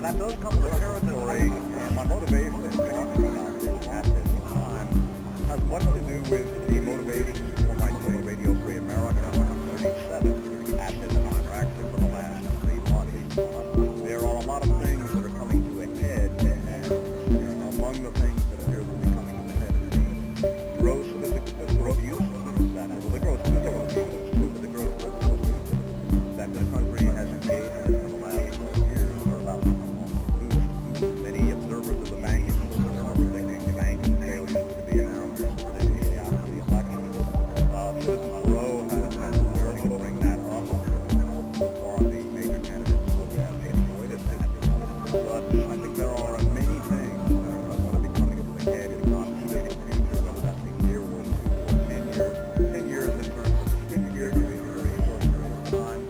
that does come with territory, and my motivation in talking about this at this time has much to do with the motivation for my show Radio Free America number 37 at this time, or actually for the last 3 months. There are a lot of things that are coming to a head, and among the things that appear to be coming to a head is the gross physical abuse that the country has engaged in for the last 12 years, or about many observers of the banking system are predicting the banking failures to be announced immediately after the election. Citizens Row has already to bring that up. So far, the major candidates have avoided that. But I think there are many things that are going to be coming to the head in the complicated future, whether that's a year or 2 or 10 years. 10 years in terms of 10 years is a very short period of time.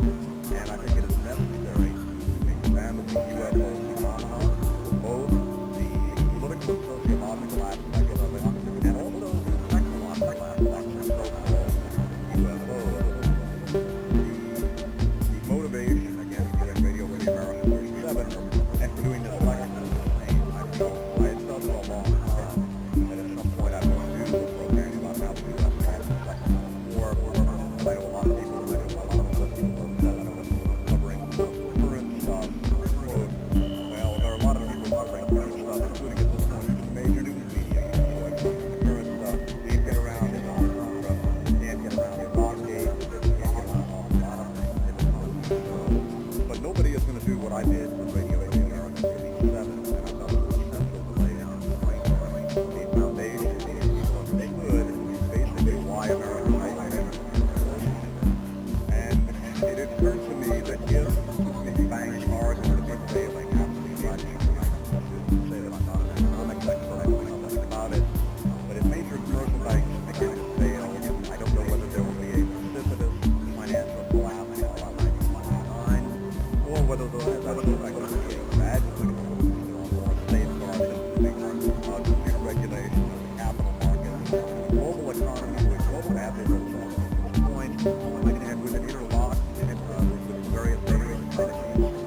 And I think it is necessary to examine the UFO phenomenon, both the political and sociological aspect of it, and also the technological aspect of so-called UFOs. The motivation, again, for doing Radio Free America 37 and for doing this lecture is the same. I felt I had felt for a long time that at some point I would do a program about how the U.S. had the second war. I know a lot of people, I know a lot of listeners covering current stuff. Quote, well, there are a lot of people covering current stuff, including at this point major news media. Current stuff, can't get around in Contra, can't get around in Rockgate, can't get around a lot of things. But nobody is going to do what I did with Radio Free America 37, and I felt it was essential to lay down the foundation, what they could, basically why America and it occurred to me that if the banks are going to be failing after the election, I shouldn't say that I'm not an economics expert, I don't know nothing about it, but if major commercial banks begin to fail, I don't know whether there will be a precipitous financial collapse in 1999, or whether there will be a gradual more safeguarded computer regulation of the capital markets, the global economy, which global averages at this point, and with an interlock with various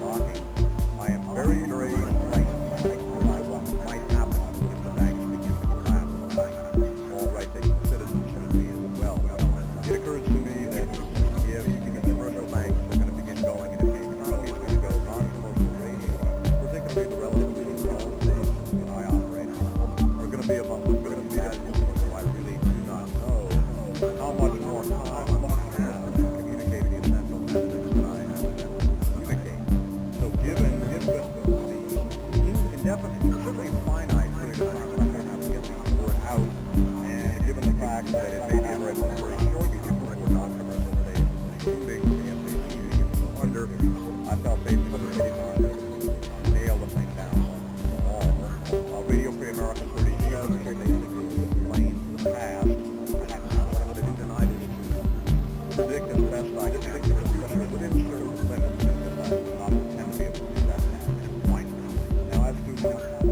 locking, I am very, very frightened by what might happen if the banks begin to collapse. All right, that citizens should be as well. It occurs to me that if the commercial banks are going to begin going, and if the economy is going to go non-commercial rating, particularly the relatively small states that I operate in, are going to be among the good imagine. So I really do not know how much more time I'm going to have to communicate the essential message that I have to communicate. So given the indefinite, certainly finite period of time that I'm going to have to get the word out, and given the fact that it may be a very short before we're non-commercial states, including the MPC, under, I felt basically ready to nail the thing down all. Radio Free America 37 basically explains the past. And what I'm going to do tonight is predict as best I can within certain limits, because I do not intend to be able to do that at this point. Now, as to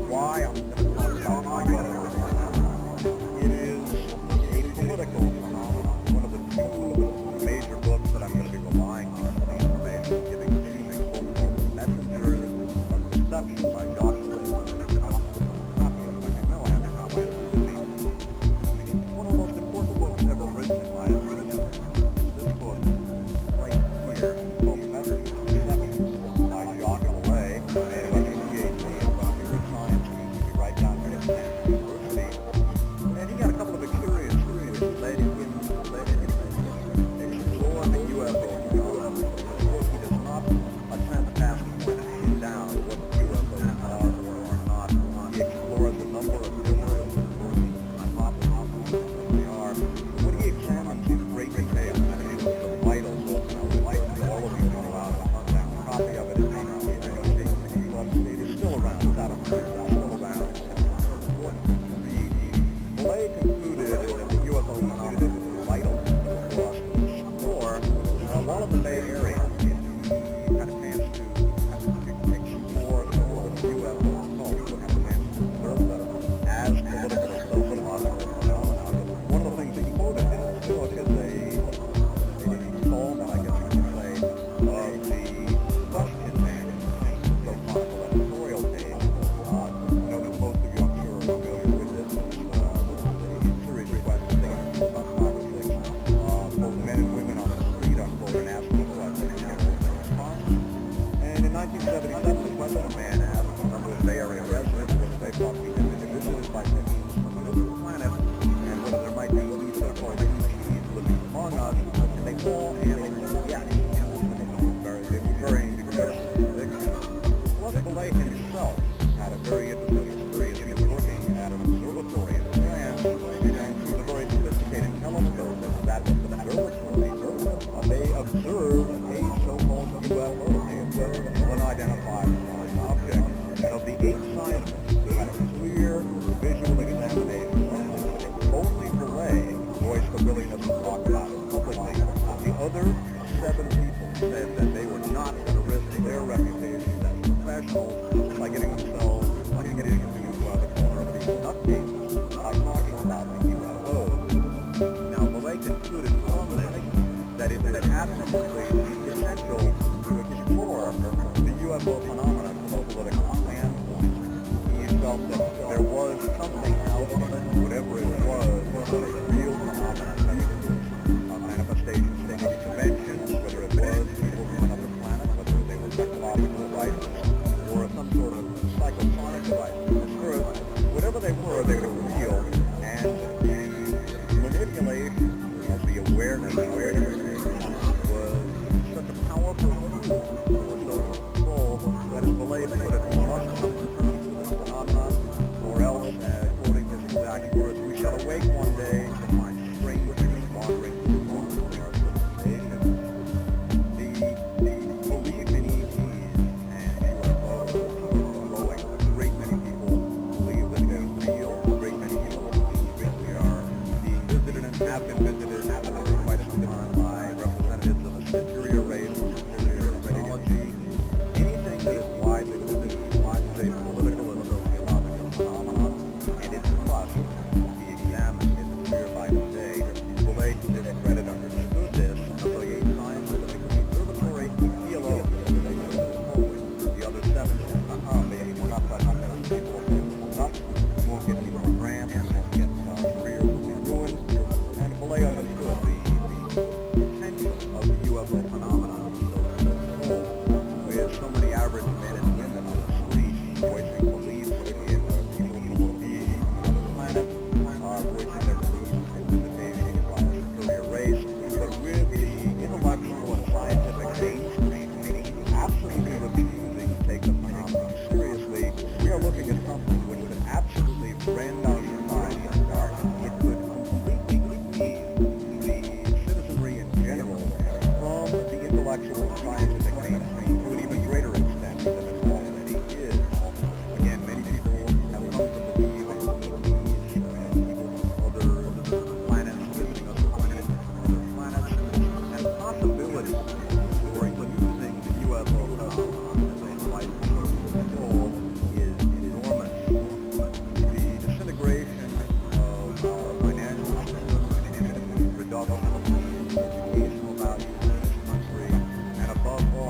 why I'm going to talk about my phenomenon, it is a political phenomenon. One of the two major books that I'm going to be relying on for the information, giving both messengers of deception by Joshua. One of the most important books ever written in my opinion. This book, right here, called Messengers of Deception by Joshua. And he was a PhD in computer science. He used to be right down here at Stanford University. And he had a couple of experiences which led him to explore the UFO phenomenon. Of course, he does not attempt to pass down what UFOs are or are not. He explores a number of different hypotheses that they are. What he examines in great detail, and it is the vitals of all of you to go out and hunt down a copy of it. It is still around. It's out of print. It's still around. It's important to read. Millay concluded that the UFO phenomenon is vital for us to explore all of the Bay Area. We had a chance to explore the world of UFO culture. We had a chance to observe them as political and sociological phenomena. One of the things that he quoted in his book is a installment, I guess you could say, of the question man in the so-called editorial small amateur, yes, it was very conviction. Plus, Belay himself had a very interesting experience. He was working at an observatory in France, and with a very sophisticated telescope that was the observatory. They observed a so-called UFO, an unidentified flying object. Of the 8 scientists who had a clear visual examination, only Belay voiced the willingness to talk about it publicly. The other 7 people said that they were not going to risk their reputations as professionals by getting into the corner of these nutcases by talking about the UFOs. Now, Belay concluded from this that it was absolutely essential to explore the UFO phenomenon from a political standpoint. He felt that there was something out there, whatever it was a real phenomenon, a manifestation taking a convention, whether it was people from another planet, whether they were technological devices, or some sort of psychosonic device from this earth. Whatever they were real, and the manipulation of the awareness of was such a powerful tool for social control that is believed that we must come to terms with this phenomenon, or else, quoting his exact words, we shall awake one day to find strangers wandering through the moon of our civilization. The belief in ETs and UFOs is growing. A great many people believe that they're real. A great many people believe that we are being visited and have been visited for quite some time by representatives of a superior race, superior technology. Anything that is widely considered a political and sociological phenomenon, and its must be examined in the clear light of day. Belay, to his credit, understood this, and affiliate scientists in the observatory, theologians, the other 7 we're not touching on people who won't get people grants, won't get careers will be ruined, and Belay understood the potential of the UFO phenomenon with so many average men and women on the street voicing beliefs in people who will be on the planet, voicing their beliefs in visitation by a superior race, but with the intellectual and scientific mainstream absolutely refusing to take the phenomenon seriously. We are looking at something which could absolutely rend our society apart. It could completely leave the citizenry in general from the intellectual and scientific mainstream to an even greater extent than it already is. Again, many people have come to believe in ETs, people from other planets visiting other planets, and the possibility for using the UFO phenomenon as a device for control is enormous. The disintegration of our financial system, reduction of the educational values in this country, and above all,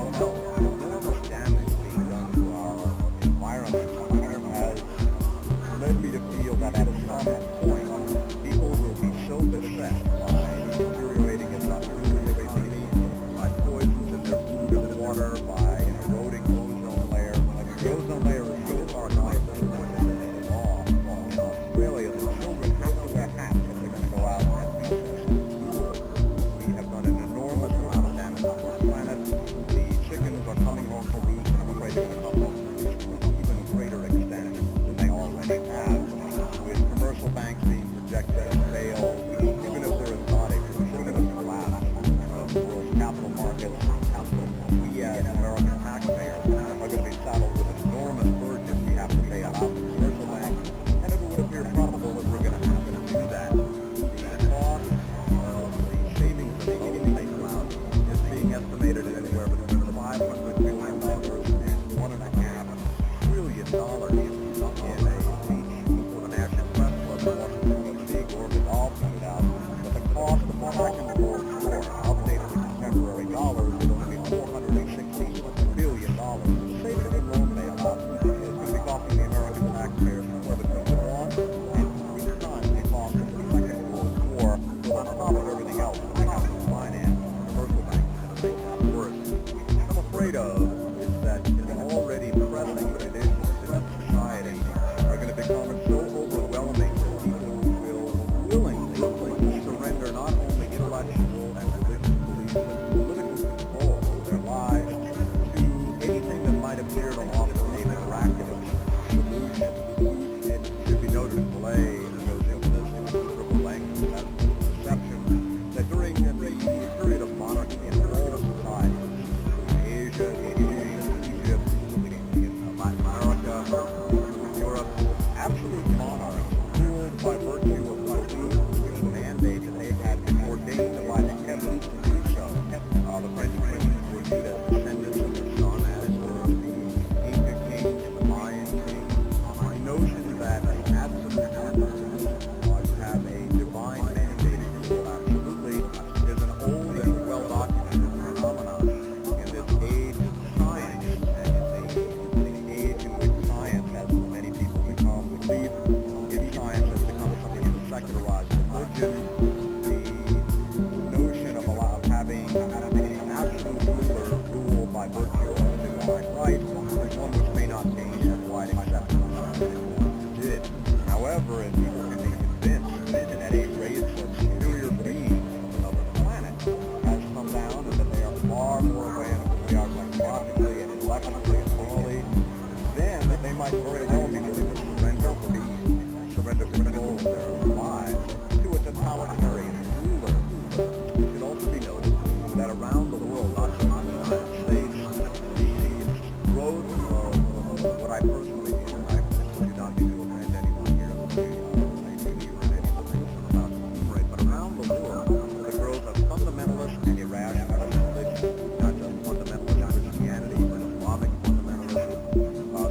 and irrational religion, not just fundamentalist Christianity, but Islamic fundamentalism,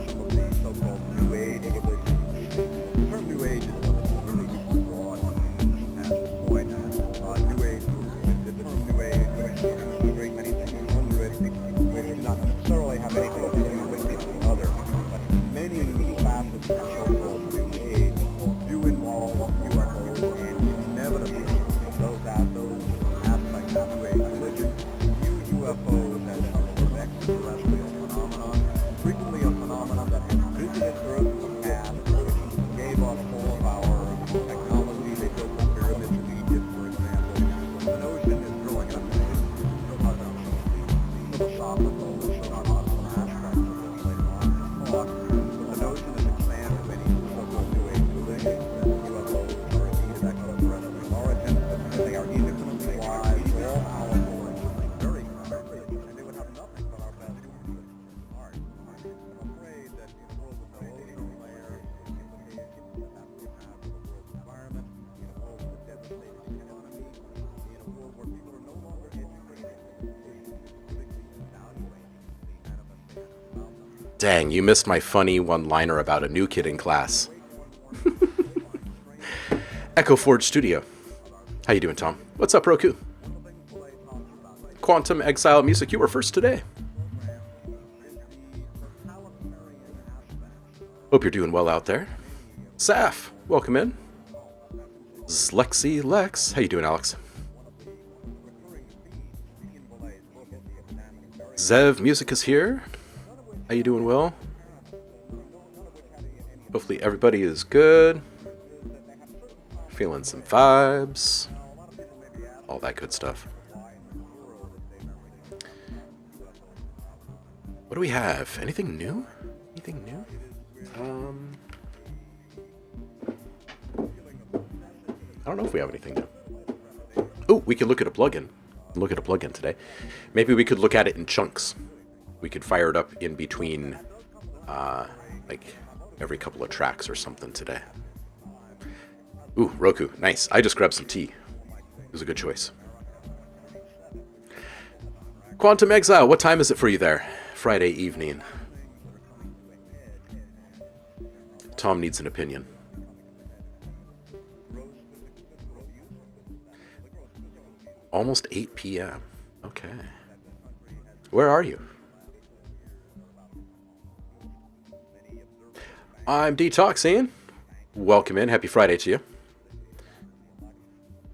some of the so-called New Age religions. The term New Age is really broad at this point. New Age, the term New Age has a great many things under it, which do not necessarily have anything to do with each other. But many facets of so-called New Age do involve UFOs, and inevitably those aspects of New Age religion view UFOs as some sort of extraterrestrial phenomenon, frequently a phenomenon that has visited Earth in the past, which gave us all of our technology. They built the pyramids in Egypt, for example. The notion is growing up in still has some philosophical and sociological aspects of this later on in the talk, but the notion is expanded to many so-called New Age religions that UFOs are indeed of extraterrestrial origin, that they are infinitely wise, all powerful, and very primitive, and they would have nothing but our best interests at heart. I'm afraid that in a world with no ozone layer, implications that would have for the world's environment, in a world with a devastating economy, in a world where people are no longer educated to critically evaluate the manifestations around them. Dang, you missed my funny one-liner about a new kid in class. Echo Forge Studio. How you doing, Tom? What's up, Roku? Quantum Exile Music, you were first today. Hope you're doing well out there. Saf, welcome in. Zlexi Lex, how you doing, Alex? Zev Music is here. How you doing, Will? Hopefully everybody is good. Feeling some vibes. All that good stuff. What do we have? Anything new? Anything new? I don't know if we have anything new. Oh, we could look at a plugin. Look at a plugin today. Maybe we could look at it in chunks. We could fire it up in between, like every couple of tracks or something today. Ooh, Roku, nice. I just grabbed some tea. It was a good choice. Quantum Exile, what time is it for you there? Friday evening. Tom needs an opinion. Almost 8 p.m. Okay. Where are you? I'm Detoxing. Welcome in. Happy Friday to you.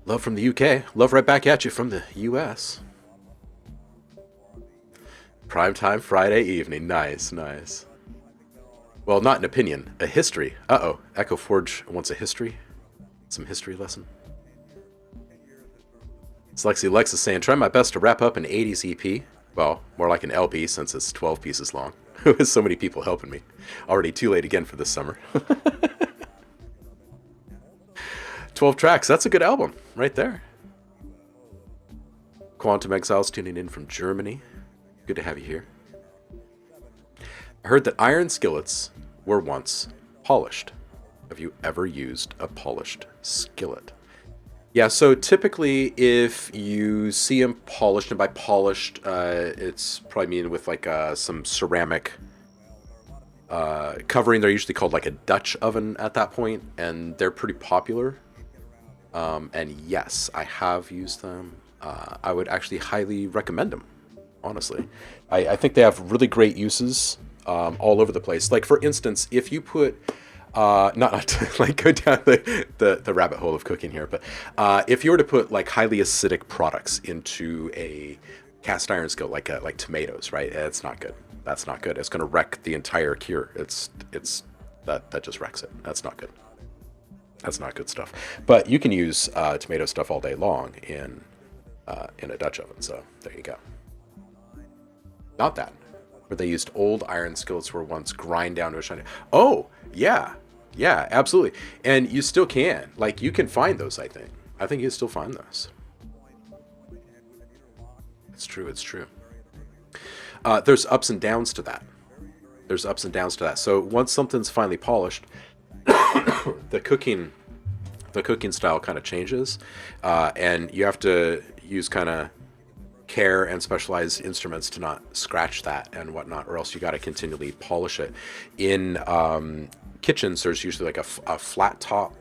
Love from the UK. Love right back at you from the US. Primetime Friday evening. Nice, nice. Well, not an opinion, a history. Uh-oh. Echo Forge wants a history. Some history lesson. It's Lexi Lex is saying, try my best to wrap up an 80s EP. Well, more like an LP since it's 12 pieces long. With so many people helping me. Already too late again for this summer. 12 tracks, that's a good album right there. Quantum Exiles tuning in from Germany. Good to have you here. I heard that iron skillets were once polished. Have you ever used a polished skillet? Yeah, so typically if you see them polished, and by polished, it's probably mean with like some ceramic covering. They're usually called like a Dutch oven at that point, and they're pretty popular. And yes, I have used them. I would actually highly recommend them, honestly. I think they have really great uses all over the place. Like, for instance, if you put... not to like go down the rabbit hole of cooking here, but if you were to put like highly acidic products into a cast iron skillet, like tomatoes, right? It's not good. That's not good. It's going to wreck the entire cure. That just wrecks it. That's not good. That's not good stuff. But you can use tomato stuff all day long in a Dutch oven. So there you go. Not that. Where they used old iron skillets were once grind down to a shiny. Oh, yeah. Yeah, absolutely. And you still can. Like, you can find those, I think. I think you can still find those. It's true, it's true. There's ups and downs to that. There's ups and downs to that. So once something's finally polished, the cooking style kind of changes. And you have to use kind of care and specialized instruments to not scratch that and whatnot, or else you got to continually polish it. In kitchens, there's usually like a flat top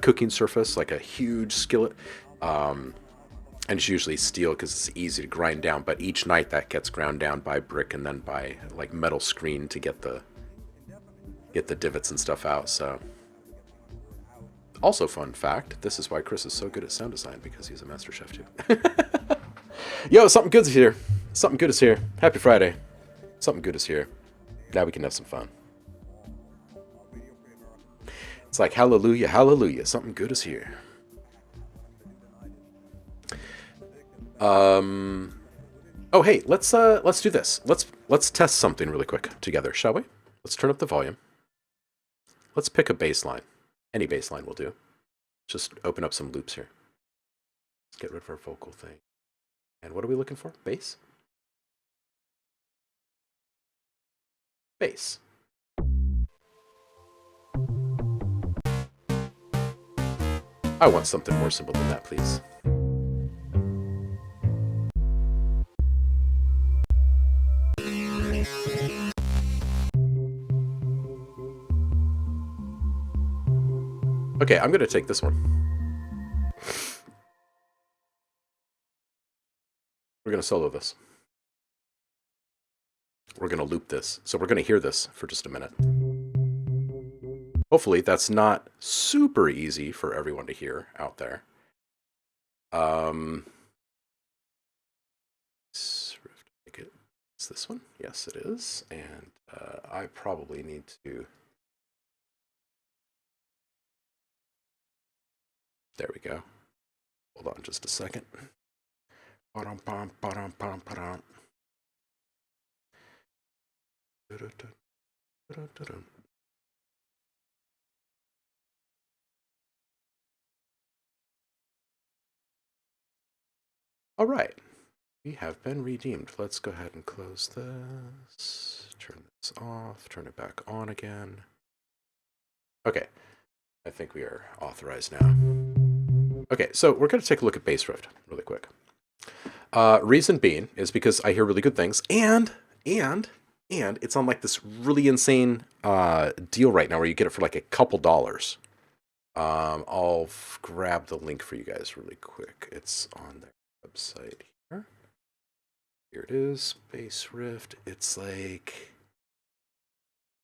cooking surface, like a huge skillet. And it's usually steel because it's easy to grind down, but each night that gets ground down by brick and then by like metal screen to get the divots and stuff out. So also fun fact, this is why Chris is so good at sound design, because he's a master chef too. Yo, something good is here. Something good is here. Happy Friday. Something good is here. Now we can have some fun. It's like hallelujah, hallelujah. Something good is here. Oh hey, let's do this. Let's test something really quick together, shall we? Let's turn up the volume. Let's pick a bass line. Any bass line will do. Just open up some loops here. Let's get rid of our vocal thing. And what are we looking for? Bass? Bass. I want something more simple than that, please. Okay, I'm going to take this one. We're going to solo this. We're going to loop this. So we're going to hear this for just a minute. Hopefully that's not super easy for everyone to hear out there. It's this one. Yes, it is. And I probably need to... There we go. Hold on just a second. All right, we have been redeemed. Let's go ahead and close this, turn this off, turn it back on again. Okay, I think we are authorized now. Okay, so we're going to take a look at bass riff really quick. Reason being is because I hear really good things, and it's on like this really insane deal right now where you get it for like a couple dollars. I'll grab the link for you guys really quick. It's on their website here. Here it is, bass riff. It's like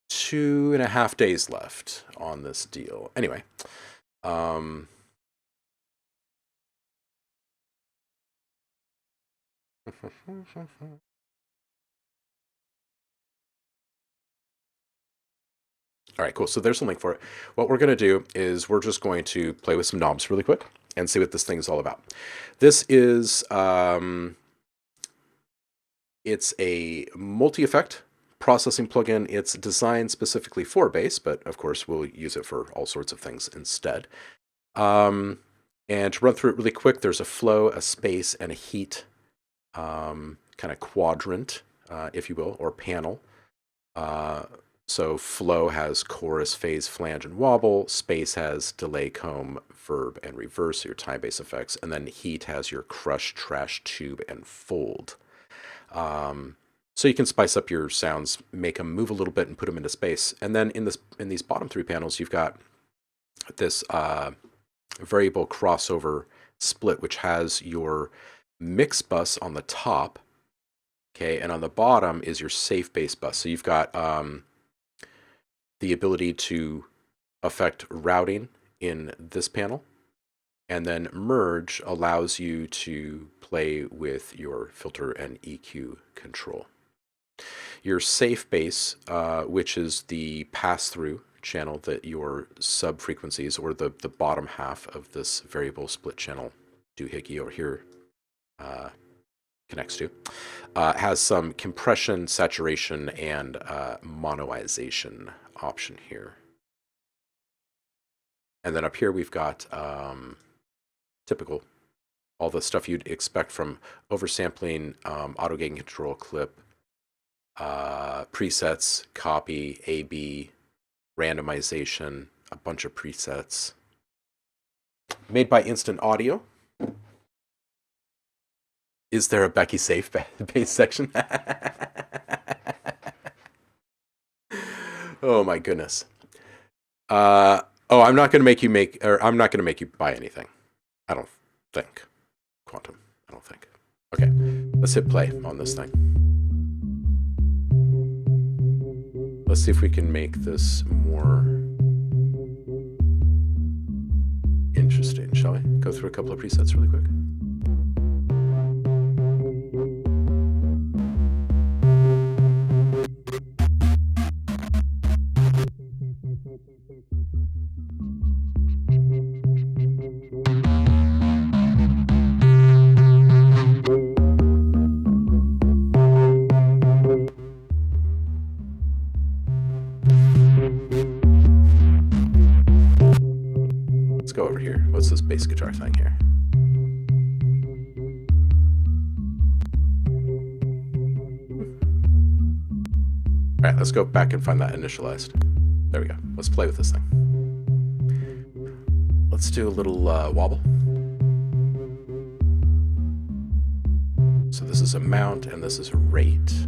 2.5 days left on this deal. Anyway, all right, cool. So there's a link for it. What we're going to do is we're just going to play with some knobs really quick and see what this thing is all about. This is, it's a multi-effect processing plugin. It's designed specifically for bass, but of course we'll use it for all sorts of things instead. And to run through it really quick, there's a flow, a space, and a heat kind of quadrant, if you will, or panel. So flow has chorus, phase, flange, and wobble. Space has delay, comb, verb, and reverse, your time bass effects. And then heat has your crush, trash, tube, and fold. So you can spice up your sounds, make them move a little bit, and put them into space. And then in these bottom three panels, you've got this variable crossover split, which has your mix bus on the top, okay, and on the bottom is your safe bass bus. So you've got the ability to affect routing in this panel, and then merge allows you to play with your filter and EQ control. Your safe bass, which is the pass-through channel that your sub-frequencies, or the bottom half of this variable split channel doohickey over here connects to, has some compression, saturation, and monoization option here. And then up here we've got typical, all the stuff you'd expect from oversampling, auto gain control, clip, presets, copy, A/B, randomization, a bunch of presets. Made by Instant Audio. Is there a Becky Safe base section? Oh my goodness. Oh, I'm not gonna make you I'm not gonna make you buy anything. I don't think. Quantum. I don't think. Okay, let's hit play on this thing. Let's see if we can make this more interesting, shall we? Go through a couple of presets really quick. Let's go over here. What's this bass guitar thing here? All right, let's go back and find that initialized. There we go. Let's play with this thing. Let's do a little wobble. So this is a mount and this is a rate.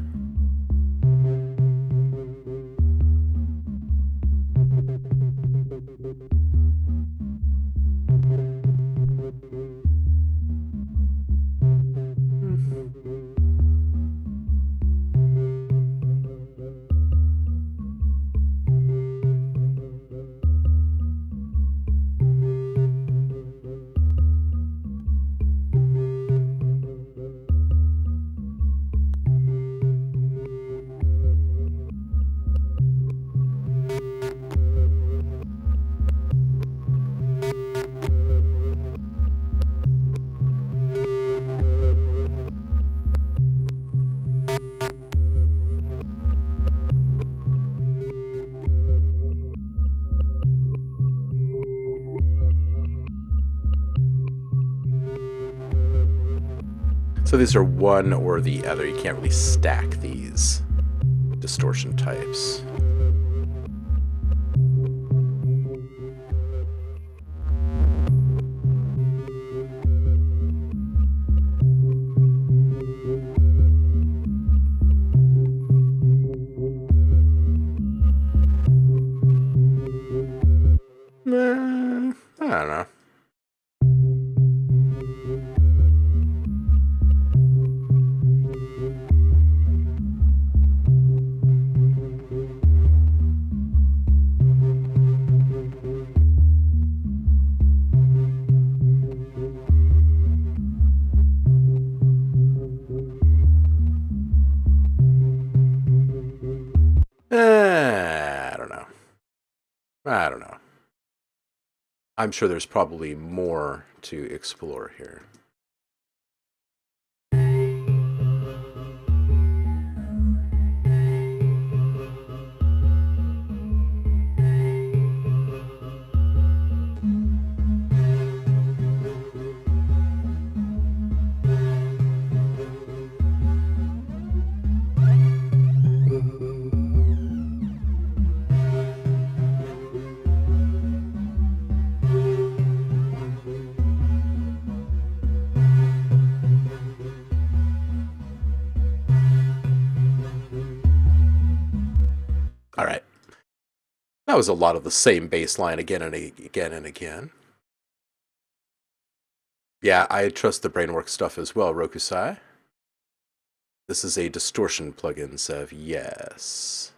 So these are one or the other. You can't really stack these distortion types. I don't know. I don't know. I'm sure there's probably more to explore here. All right. That was a lot of the same bass line again and again and again. Yeah, I trust the Brainworks stuff as well, Rokusai. This is a distortion plugin, Sev. Yes.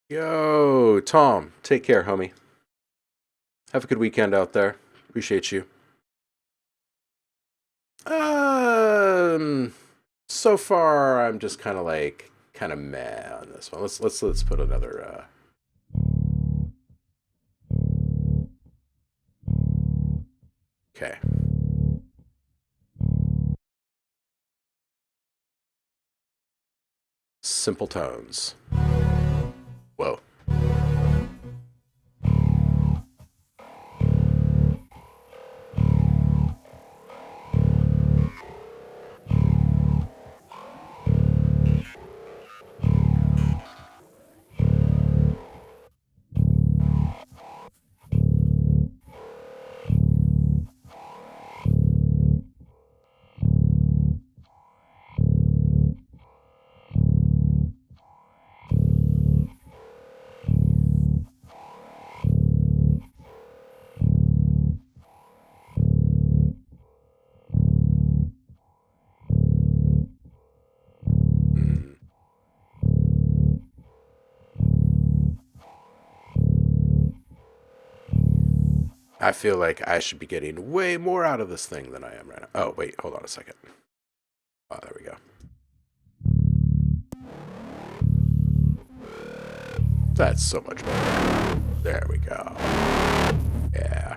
Yo, Tom, take care, homie. Have a good weekend out there. Appreciate you. So far I'm just kind of meh on this one. Let's put another okay. Simple tones. Whoa. I feel like I should be getting way more out of this thing than I am right now. Oh, wait, hold on a second. Oh, there we go. That's so much better. There we go. Yeah.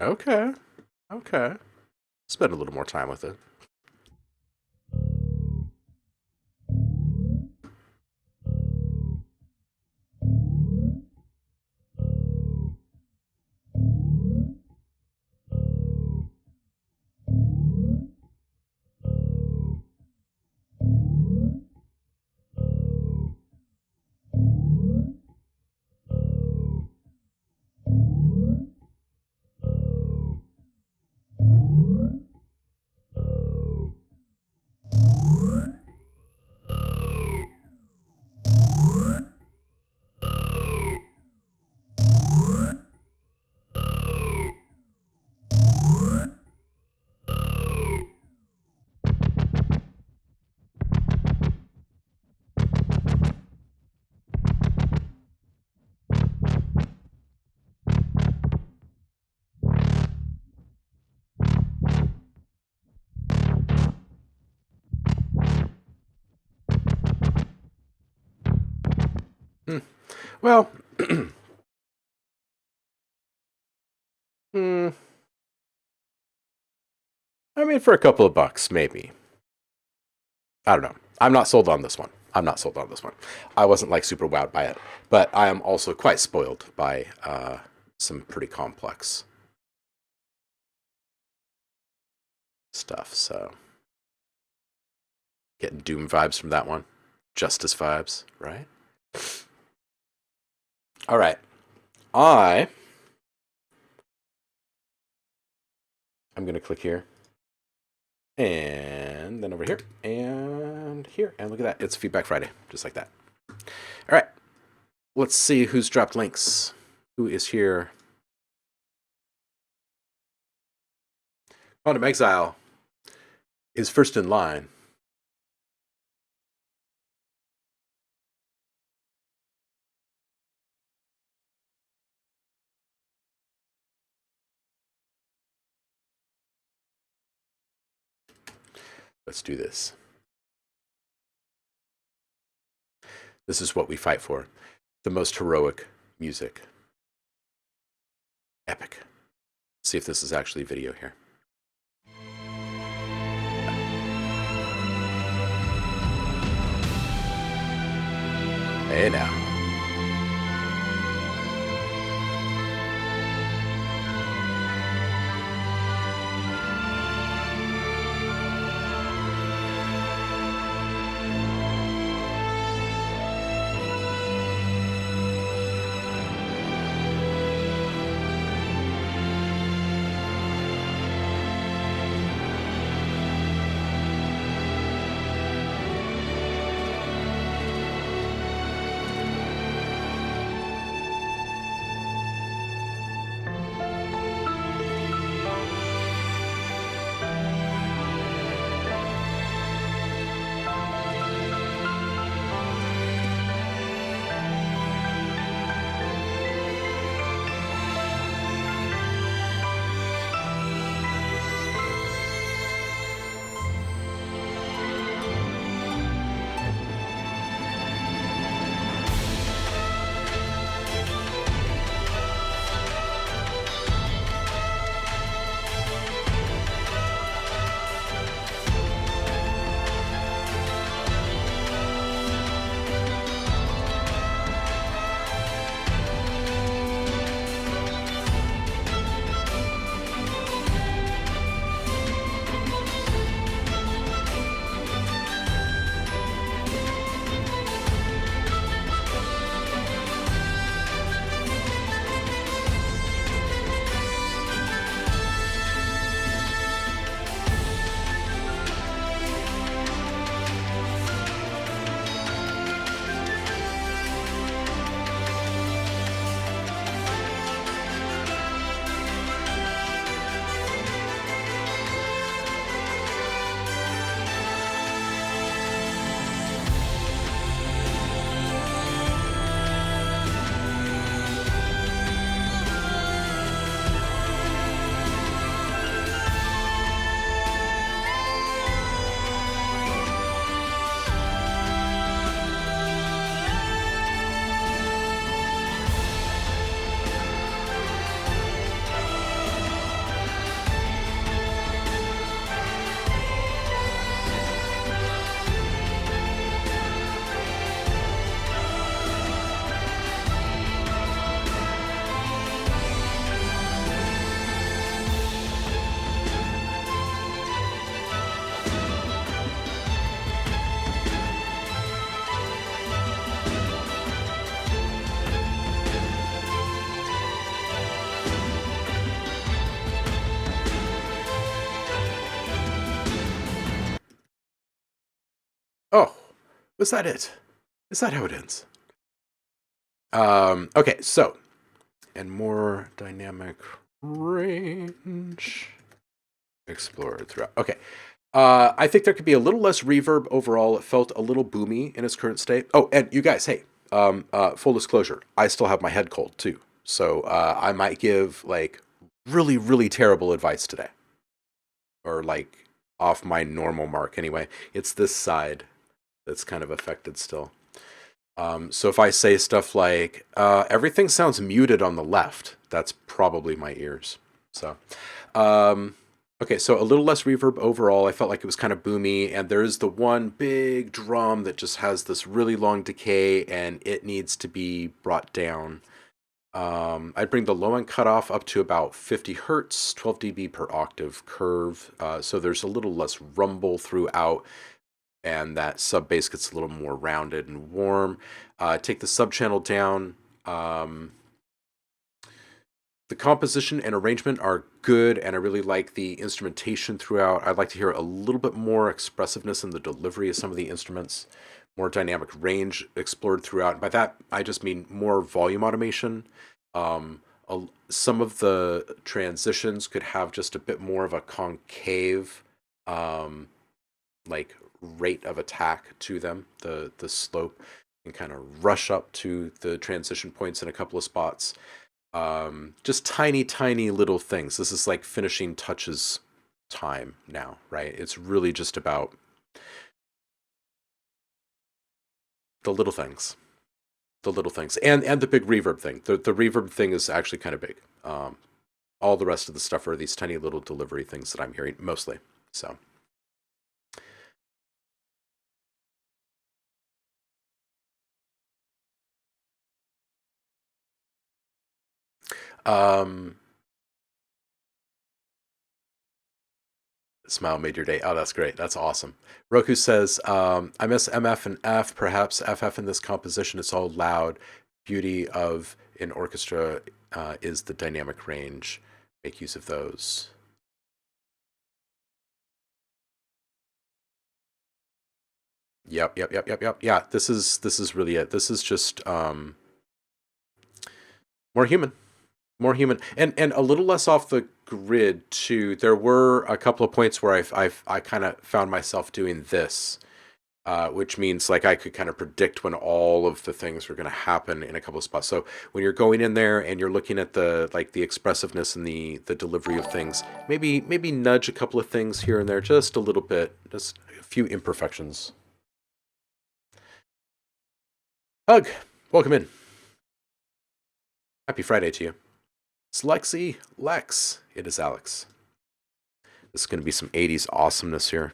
Okay. Okay. Spend a little more time with it. Well, hmm, I mean, for a couple of bucks, maybe. I don't know. I'm not sold on this one. I'm not sold on this one. I wasn't like super wowed by it, but I am also quite spoiled by some pretty complex stuff. So getting Doom vibes from that one, Justice vibes, right? All right, I'm gonna click here, and then over here, and here, and look at that. It's Feedback Friday, just like that. All right, let's see who's dropped links. Who is here? Quantum Exile is first in line. Let's do this. This is what we fight for. The most heroic music. Epic. Let's see if this is actually video here. Hey now. Oh, was that it? Is that how it ends? Okay, so, and more dynamic range explored throughout. Okay. I think there could be a little less reverb overall. It felt a little boomy in its current state. Oh, and you guys, hey, full disclosure, I still have my head cold too. So I might give like really, really terrible advice today. Or like off my normal mark anyway. It's this side that's kind of affected still. So if I say stuff like, everything sounds muted on the left, that's probably my ears. So, okay, so a little less reverb overall. I felt like it was kind of boomy, and there is the one big drum that just has this really long decay, and it needs to be brought down. I'd bring the low end cutoff up to about 50 hertz, 12 dB per octave curve, so there's a little less rumble throughout, and that sub bass gets a little more rounded and warm. Take the sub channel down. The composition and arrangement are good, and I really like the instrumentation throughout. I'd like to hear a little bit more expressiveness in the delivery of some of the instruments, more dynamic range explored throughout. And by that, I just mean more volume automation. Some of the transitions could have just a bit more of a concave, like rate of attack to them. The slope can kind of rush up to the transition points in a couple of spots. Just tiny little things. This is like finishing touches time now, right? It's really just about the little things. The little things. And the big reverb thing. The reverb thing is actually kind of big. All the rest of the stuff are these tiny little delivery things that I'm hearing mostly. So Smile made your day. Oh, that's great. That's awesome. Roku says, I miss MF and F, perhaps FF in this composition. It's all loud. Beauty of an orchestra is the dynamic range. Make use of those. Yep. Yeah, this is really it. This is just more human. More human, and a little less off the grid too. There were a couple of points where I kind of found myself doing this, which means like I could kind of predict when all of the things were going to happen in a couple of spots. So when you're going in there and you're looking at the like the expressiveness and the delivery of things, maybe nudge a couple of things here and there, just a little bit, just a few imperfections. Hug, welcome in. Happy Friday to you. It's Lexi, Lex. It is Alex. This is going to be some 80s awesomeness here.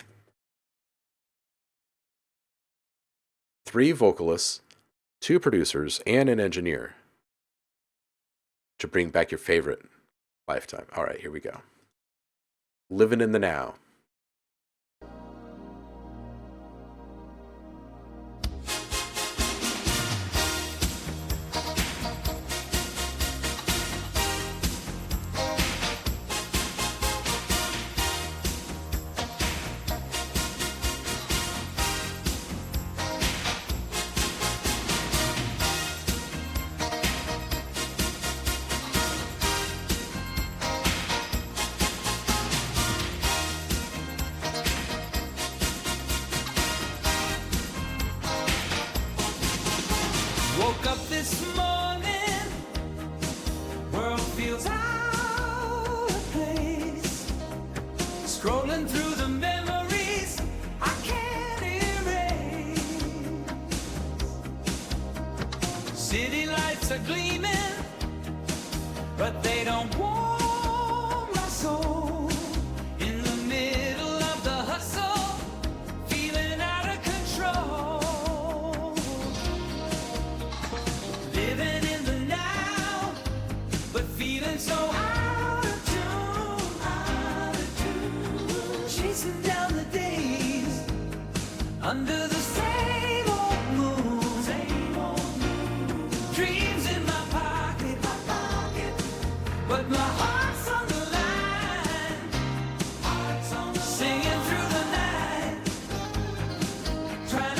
3 vocalists, 2 producers, and an engineer to bring back your favorite lifetime. All right, here we go. Living in the now. Woke up this morning, world feels out of place. Scrolling through the memories I can't erase. City lights are gleaming, but they don't warm my soul. In the middle of the hustle, feeling out of control. Living in the now, but feeling so out of tune, chasing down the days under the same old moon. Dreams in my pocket, but my heart's on the line, singing through the night, trying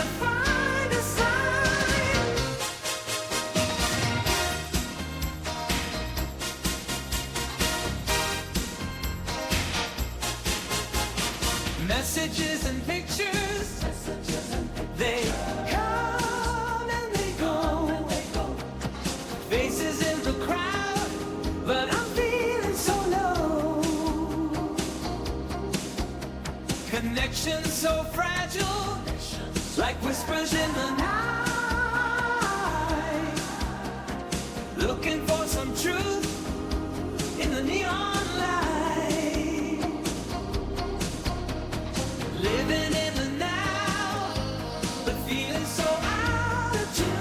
whispers in the night, looking for some truth in the neon light, living in the now, but feeling so out of tune,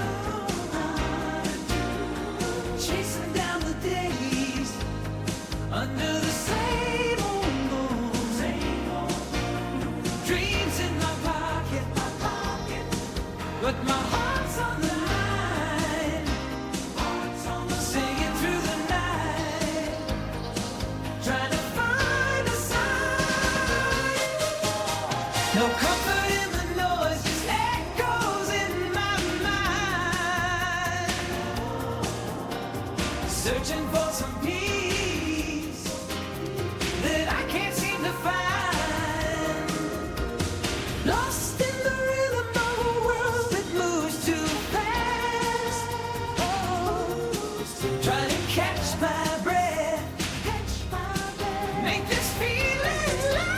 chasing down the days under the same old moon, dreams in my pocket, but my heart's on the line, singing through the night, trying to find a sign. No comfort in the noise, just echoes in my mind, searching for some peace that I can't seem to find. Lost in the rhythm of a world that moves too fast. Oh, trying to catch my breath, make this feeling last.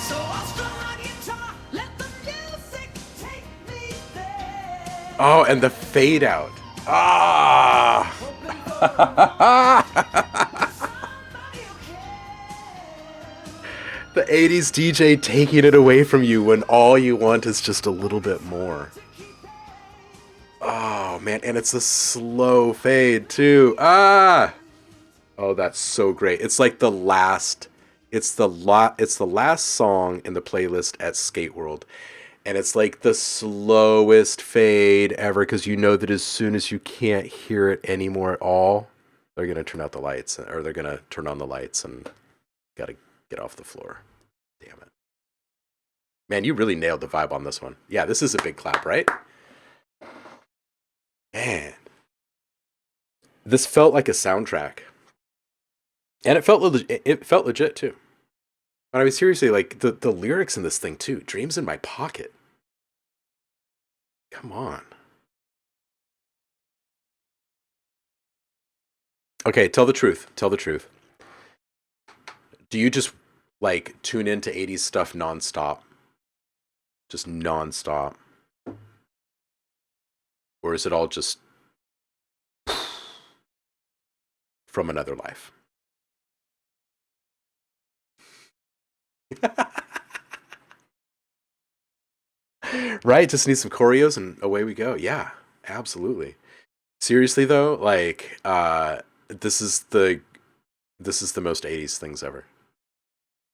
So I'll strum my guitar, let the music take me there. Oh, and the fade out. Ah. Somebody who cares. The 80s DJ taking it away from you when all you want is just a little bit more. Oh man, and it's a slow fade too. Ah. Oh, that's so great. It's like the last it's the last song in the playlist at Skate World. And it's like the slowest fade ever, because you know that as soon as you can't hear it anymore at all, they're gonna turn out the lights, or they're gonna turn on the lights, and gotta get off the floor. Damn it. Man, you really nailed the vibe on this one. Yeah, this is a big clap, right? Man. This felt like a soundtrack. And it felt legit too. But I mean, seriously, like the lyrics in this thing too. Dreams in my pocket. Come on. Okay, tell the truth. Tell the truth. Do you just like tune into 80s stuff nonstop? Just nonstop? Or is it all just from another life? Right? Just need some choreos and away we go. Yeah, absolutely. Seriously though, like this is the most 80s things ever.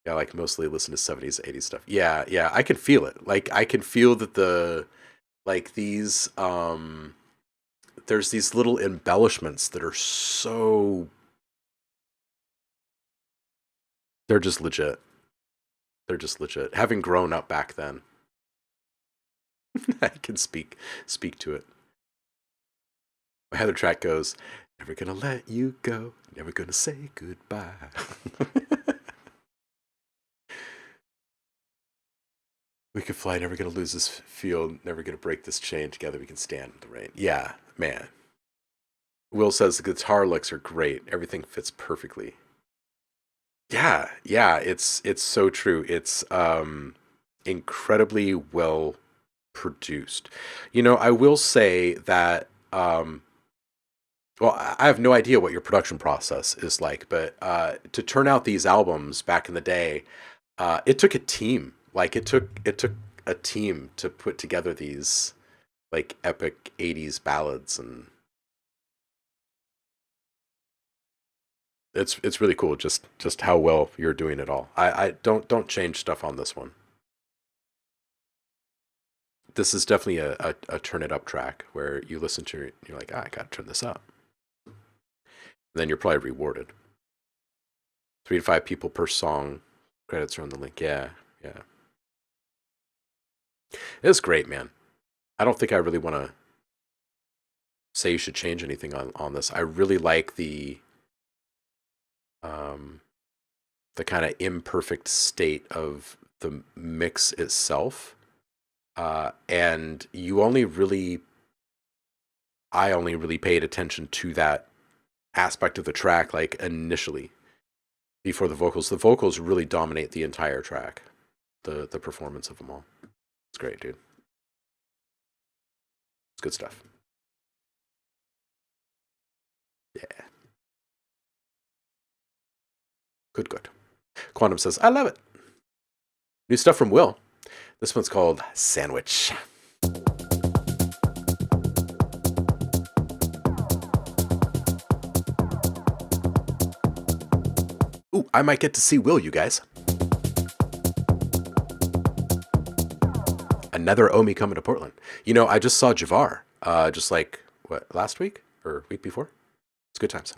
Yeah, like mostly listen to 70s, 80s stuff. Yeah, yeah, I can feel it. Like I can feel that these there's these little embellishments that are so, they're just legit. They're just legit. Having grown up back then, I can speak to it. My other track goes, never gonna let you go, never gonna say goodbye. We could fly, never gonna lose this field, never gonna break this chain. Together we can stand in the rain. Yeah, man. Will says the guitar licks are great. Everything fits perfectly. Yeah, yeah, it's so true. It's incredibly well produced. You know, I will say that well, I have no idea what your production process is like, but to turn out these albums back in the day, it took a team. Like it took a team to put together these like epic 80s ballads, and it's really cool just how well you're doing it all. I don't change stuff on this one. This is definitely a turn it up track where you listen to it, you're like, I gotta turn this up. And then you're probably rewarded 3 to 5 people per song. Credits are on the link. Yeah, yeah. It's great, man. I don't think I really want to say you should change anything on this. I really like the kind of imperfect state of the mix itself. And I only really paid attention to that aspect of the track, like initially, before the vocals. The vocals really dominate the entire track, the performance of them all. It's great, dude. It's good stuff. Yeah. Good. Quantum says, I love it. New stuff from Will. This one's called Sandwich. Ooh, I might get to see Will, you guys. Another Omi coming to Portland. You know, I just saw Javar, just like, last week or week before? It's good times.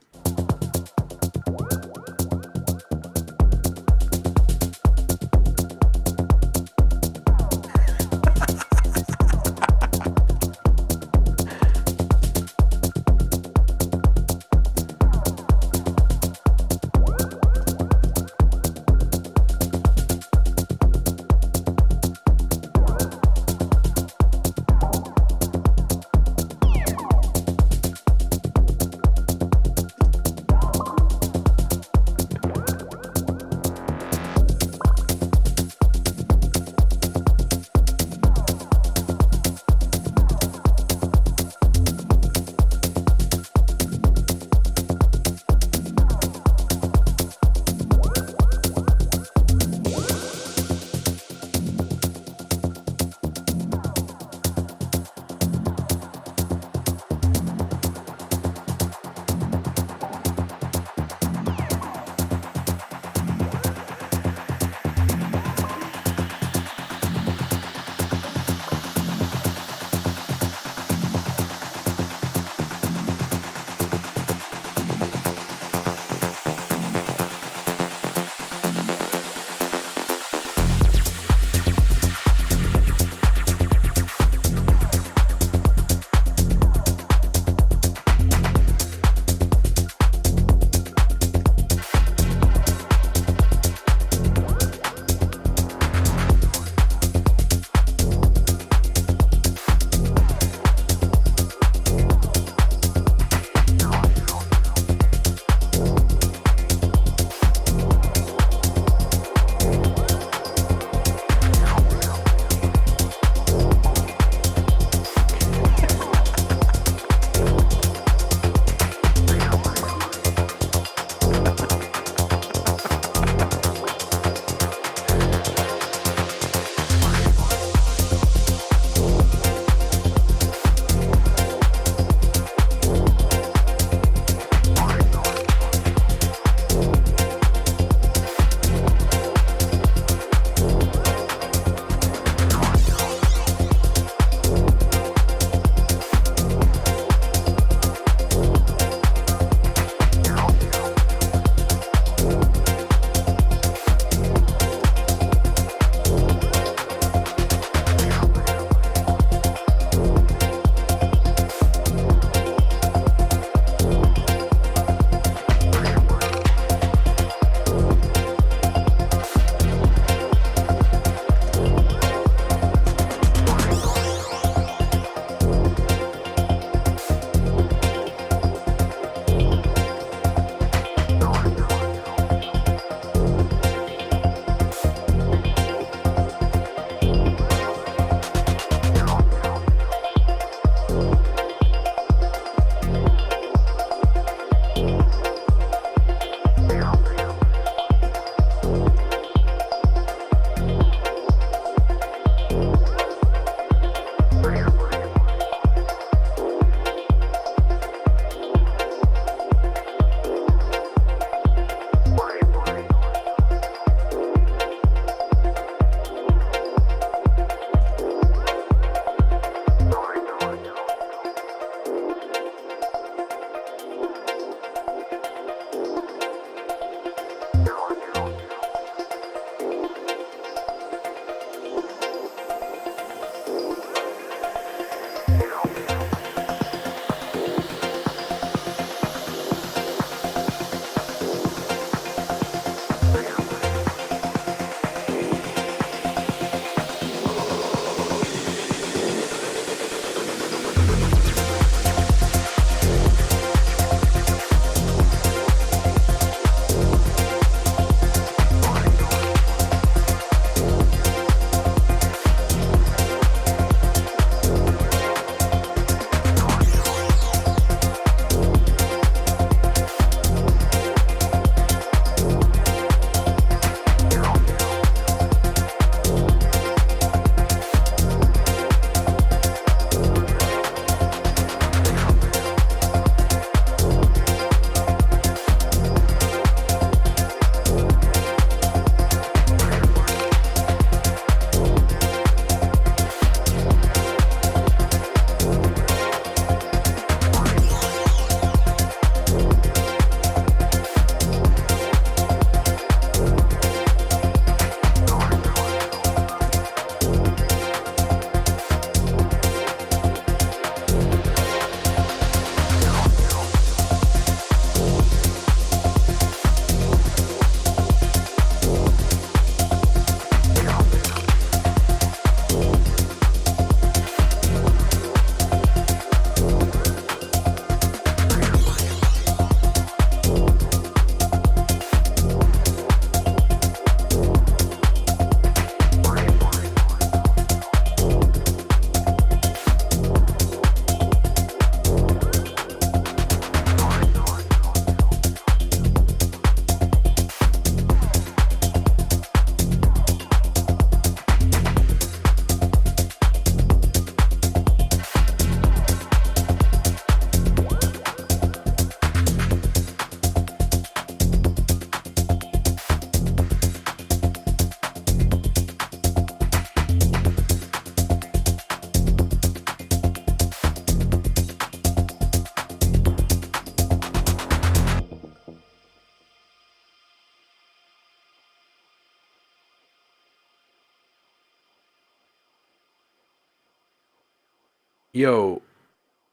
Yo,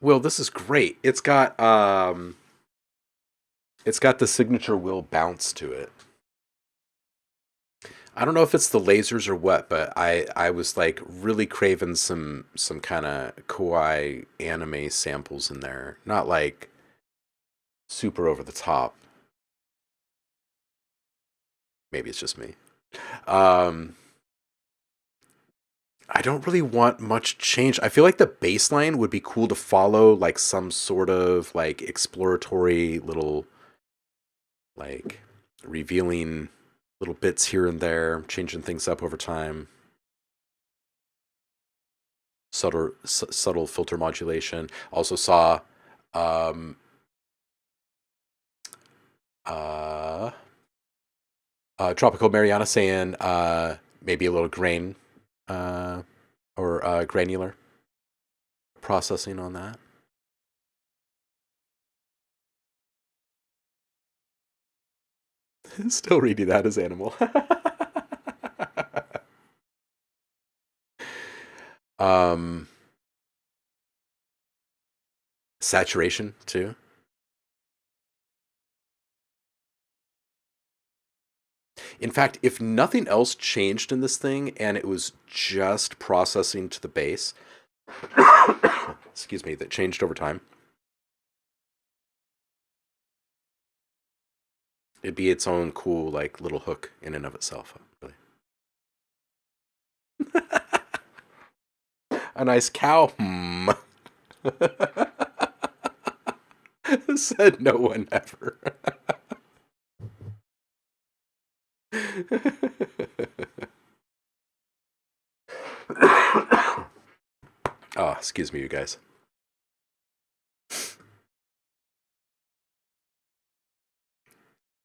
Will, this is great. It's got the signature Will bounce to it. I don't know if it's the lasers or what, but I was like really craving some kind of kawaii anime samples in there. Not like super over the top. Maybe it's just me. Um I don't really want much change. I feel like the bass line would be cool to follow like some sort of like exploratory little like revealing little bits here and there, changing things up over time. Subtle filter modulation. Also saw um uh Tropical Mariana saying maybe a little grain uh or granular processing on that. Still reading that as animal. um Saturation too. In fact, if nothing else changed in this thing and it was just processing to the base, excuse me, that changed over time, it'd be its own cool like little hook in and of itself. Really. A nice cow. Hmm. Said no one ever. Oh, excuse me, you guys.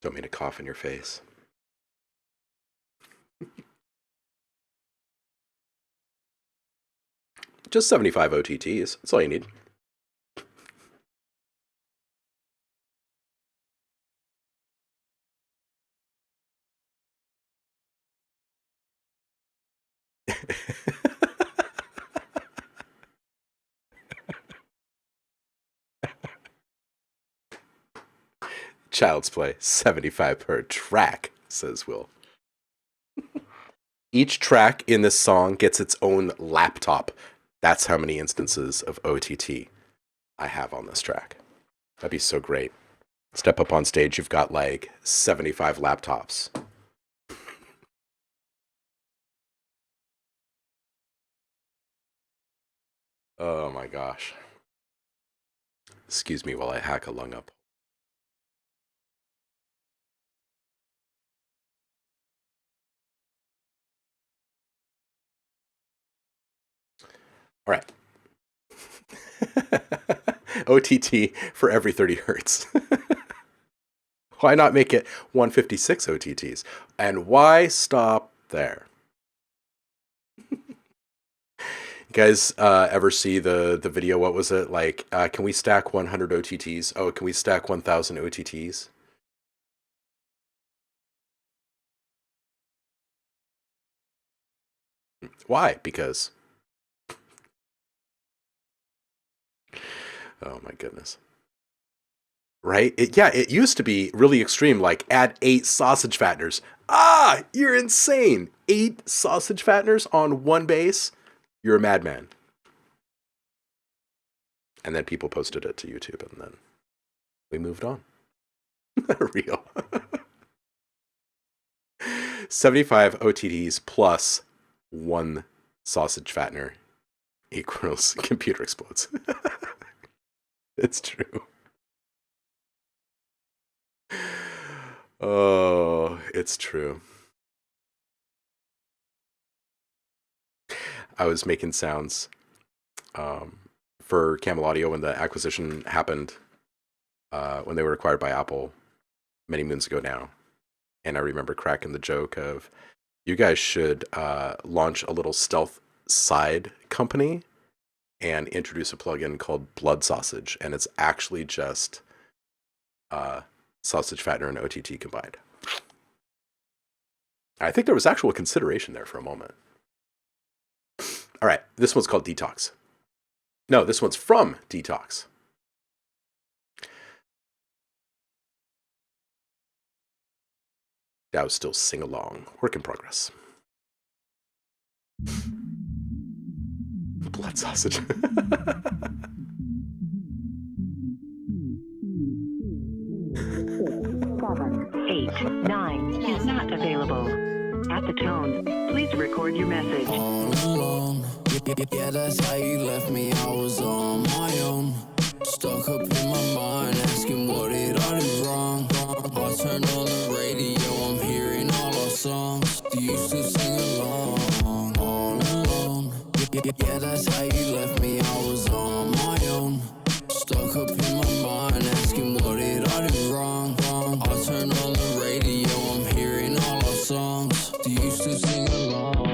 Don't mean to cough in your face. Just 75 OTTs. That's all you need. Child's Play, 75 per track, says Will. Each track in this song gets its own laptop. That's how many instances of OTT I have on this track. That'd be so great. Step up on stage, you've got like 75 laptops. Oh my gosh. Excuse me while I hack a lung up. All right. OTT for every 30 hertz. Why not make it 156 OTTs? And why stop there? You guys ever see the video? What was it like? Can we stack 100 OTTs? Oh, can we stack 1,000 OTTs? Why? Because. Oh my goodness. Right? Yeah, it used to be really extreme, like add 8 sausage fatteners. Ah, you're insane. 8 sausage fatteners on one base? You're a madman. And then people posted it to YouTube, and then we moved on. Real. 75 OTTs plus 1 sausage fattener equals computer explodes. It's true. Oh, it's true. I was making sounds um, for Camel Audio when the acquisition happened, when they were acquired by Apple many moons ago now. And I remember cracking the joke of, you guys should launch a little stealth side company and introduce a plugin called Blood Sausage. And it's actually just sausage fattener and OTT combined. I think there was actual consideration there for a moment. All right, this one's called Detox. No, this one's from Detox. Dow's still sing along. Work in progress. Blood sausage. 789 is not available. At the tone, please record your message. All alone, yeah, that's how you left me. I was on my own, stuck up in my mind, asking what did I do wrong. I turn on the radio, I'm hearing all our songs. Do you still sing along? All alone, yeah, that's how you left me. I was on my own, stuck up in my mind, asking what did I do wrong. I turn on the radio, I'm hearing all our songs. Do you still sing along?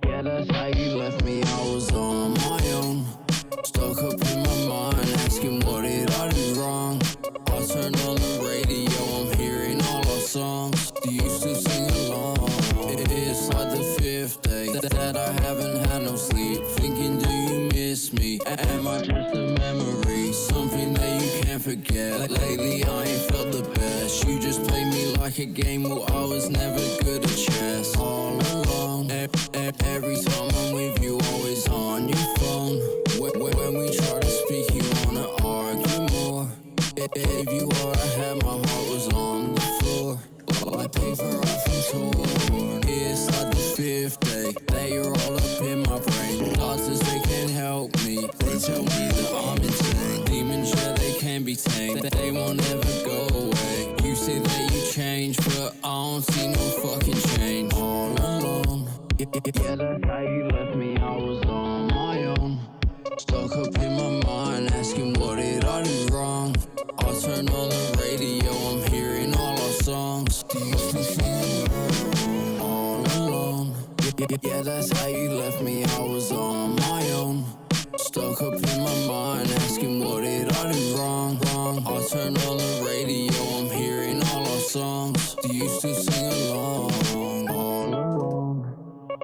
Yeah, that's how you left me. I was on my own, stuck up in my mind, asking what did I do wrong. I turn on the radio, I'm hearing all our songs. Do you still sing along? It's like the fifth day that I haven't had no sleep, thinking, do you miss me? Am I just a memory, something that you can't forget? Lately I ain't felt the best. You just play me like a game, well I was never good at chess. All alone, every time I'm with you, always on your phone. When we try to speak, you wanna argue more. If you were, I had my heart was on the floor, like paper off and torn. It's like the fifth day that you're all up in my brain. Doctors, they can't help me. They tell me that I'm insane. Demons, yeah, they can be tamed. They won't ever go away. You say that you changed, but I don't see no fucking change. All alone, yeah, that's how you left me. I was on my own, stuck up in my mind, asking what did I do wrong. I turn on the radio, I'm hearing all our songs. Do you still sing along? All alone, yeah, that's how you left me. I was on my own, stuck up in my mind, asking what did I do wrong. I turn on the radio, I'm hearing all our songs. Do you still sing along? All alone,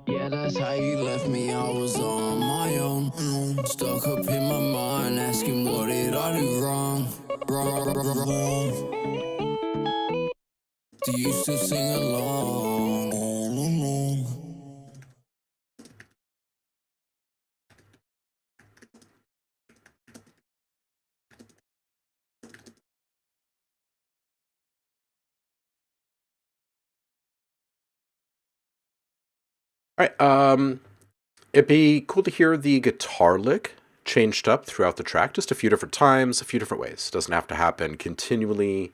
yeah, that's how you left me. I was on my own, stuck up in my mind, asking what did I do wrong. Do you still sing along? All alone. All right. It'd be cool to hear the guitar lick changed up throughout the track, just a few different times, a few different ways. Doesn't have to happen continually.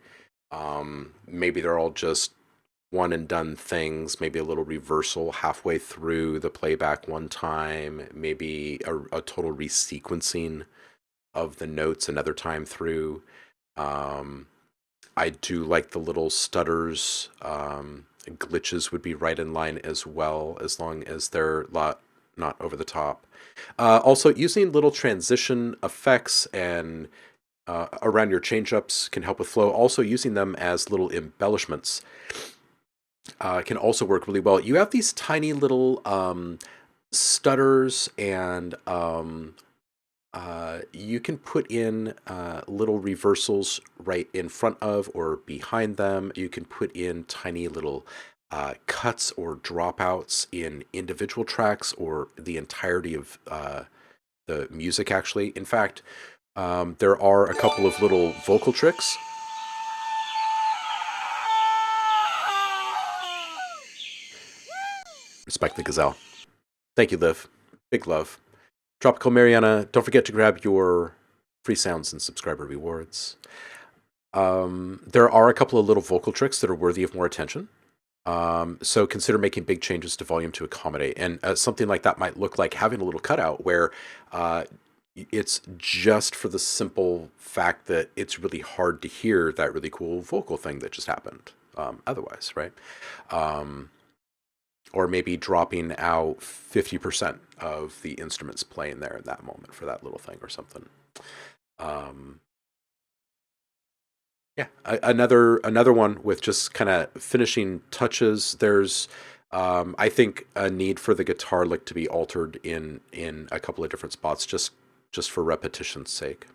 Maybe they're all just one and done things. Maybe a little reversal halfway through the playback one time. Maybe a total resequencing of the notes another time through. I do like the little stutters. Glitches would be right in line as well, as long as they're not over the top. Also, using little transition effects and around your change-ups can help with flow. Also, using them as little embellishments can also work really well. You have these tiny little stutters, and you can put in little reversals right in front of or behind them. You can put in tiny little cuts or dropouts in individual tracks or the entirety of the music, actually. In fact, there are a couple of little vocal tricks. Respect the gazelle. Thank you, Liv. Big love. Tropical Mariana, don't forget to grab your free sounds and subscriber rewards. There are a couple of little vocal tricks that are worthy of more attention. So consider making big changes to volume to accommodate. And something like that might look like having a little cutout where it's just for the simple fact that it's really hard to hear that really cool vocal thing that just happened otherwise, right? Or maybe dropping out 50% of the instruments playing there in that moment for that little thing or something. Yeah, another one with just kind of finishing touches. There's I think a need for the guitar lick to be altered in a couple of different spots, just for repetition's sake.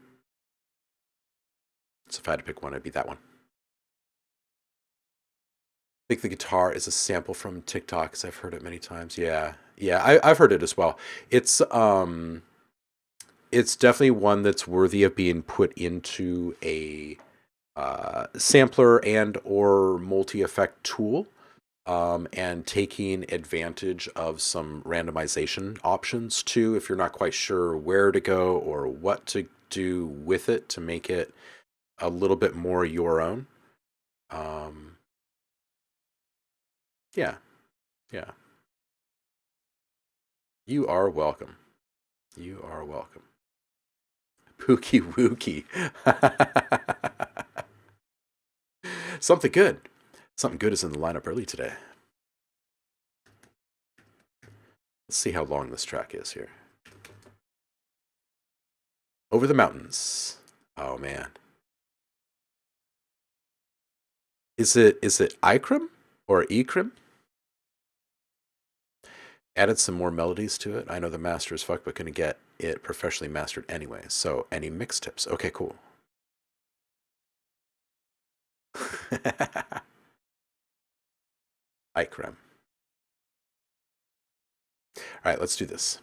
So if I had to pick one, it'd be that one. I think the guitar is a sample from TikTok, because I've heard it many times. Yeah, I've heard it as well. It's definitely one that's worthy of being put into a sampler and or multi-effect tool, and taking advantage of some randomization options too, if you're not quite sure where to go or what to do with it to make it a little bit more your own. Yeah. You are welcome. You are welcome. Pookie wookie. Something good. Something good is in the lineup early today. Let's see how long this track is here. Over the Mountains. Oh man. Is it Ikrim or Ikrim? Added some more melodies to it. I know the master is fucked, but gonna get it professionally mastered anyway. So any mix tips? Okay, cool. Ikram. All right, let's do this.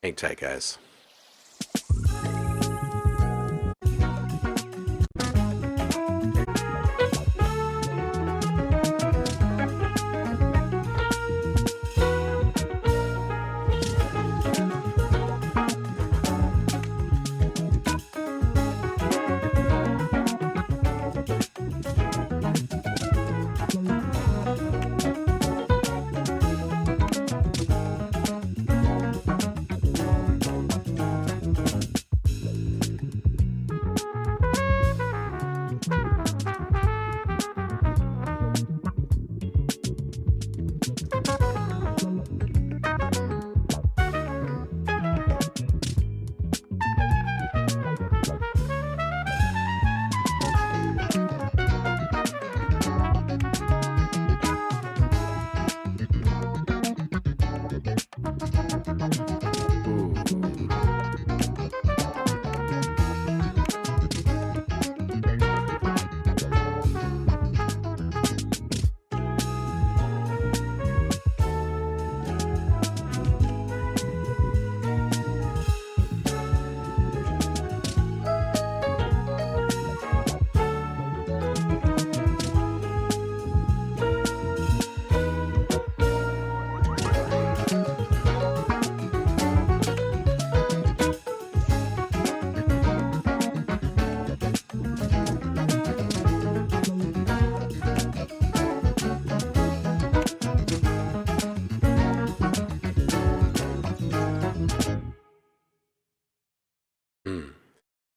Hang tight, guys.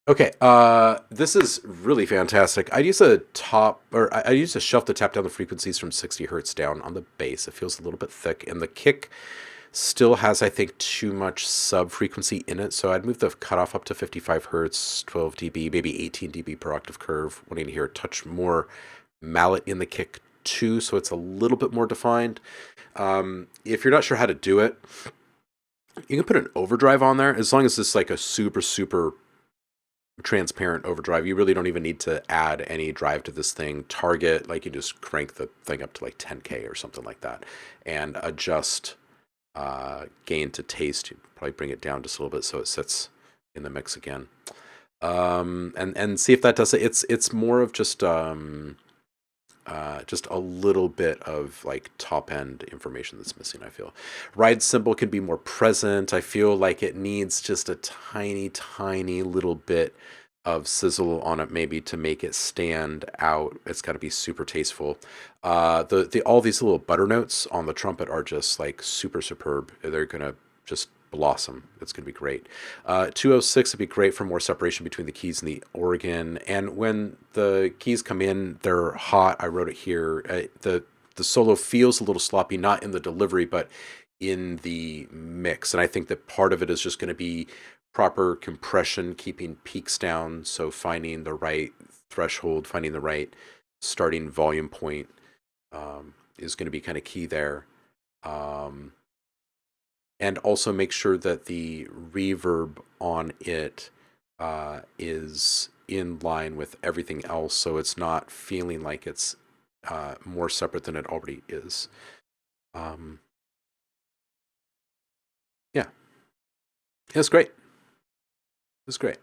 Okay, this is really fantastic. I use a shelf to tap down the frequencies from 60 hertz down on the bass. It feels a little bit thick, and the kick still has, I think, too much sub frequency in it. So I'd move the cutoff up to 55 hertz, 12 dB, maybe 18 dB per octave curve. Wanting to hear a touch more mallet in the kick too, so it's a little bit more defined. If you're not sure how to do it, you can put an overdrive on there as long as it's like a super, super transparent overdrive. You really don't even need to add any drive to this thing. Target, like you just crank the thing up to like 10K or something like that and adjust gain to taste. You probably bring it down just a little bit so it sits in the mix again. And see if that does it. It's more of just a little bit of like top end information that's missing. I feel ride cymbal can be more present. I feel like it needs just a tiny little bit of sizzle on it maybe to make it stand out. It's got to be super tasteful. The all these little butter notes on the trumpet are just like super superb. They're gonna just blossom. It's gonna be great. 206 would be great for more separation between the keys and the organ. And when the keys come in, they're hot. I wrote it here. The solo feels a little sloppy, not in the delivery, but in the mix. And I think that part of it is just going to be proper compression, keeping peaks down. So finding the right threshold, finding the right starting volume point is going to be kind of key there. And also make sure that the reverb on it is in line with everything else, so it's not feeling like it's more separate than it already is. Yeah, it's great. It's great.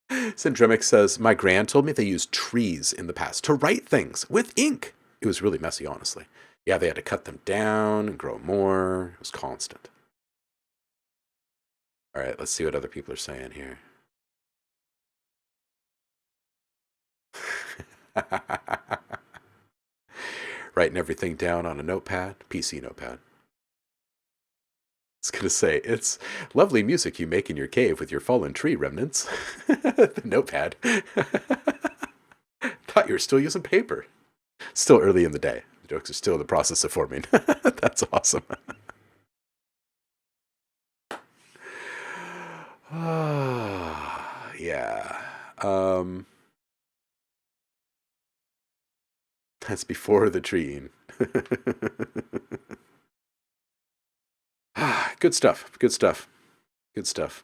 Syndremic says, my gran told me they used trees in the past to write things with ink. It was really messy, honestly. Yeah, they had to cut them down and grow more. It was constant. All right, let's see what other people are saying here. Writing everything down on a notepad, PC notepad. I was gonna say, it's lovely music you make in your cave with your fallen tree remnants. The notepad. Thought you were still using paper. Still early in the day. The jokes are still in the process of forming. That's awesome. Yeah. That's before the treeing. Good stuff. Good stuff. Good stuff.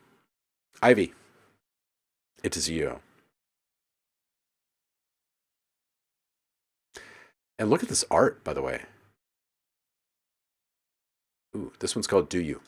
Ivy, it is you. And look at this art, by the way. Ooh, this one's called Do You.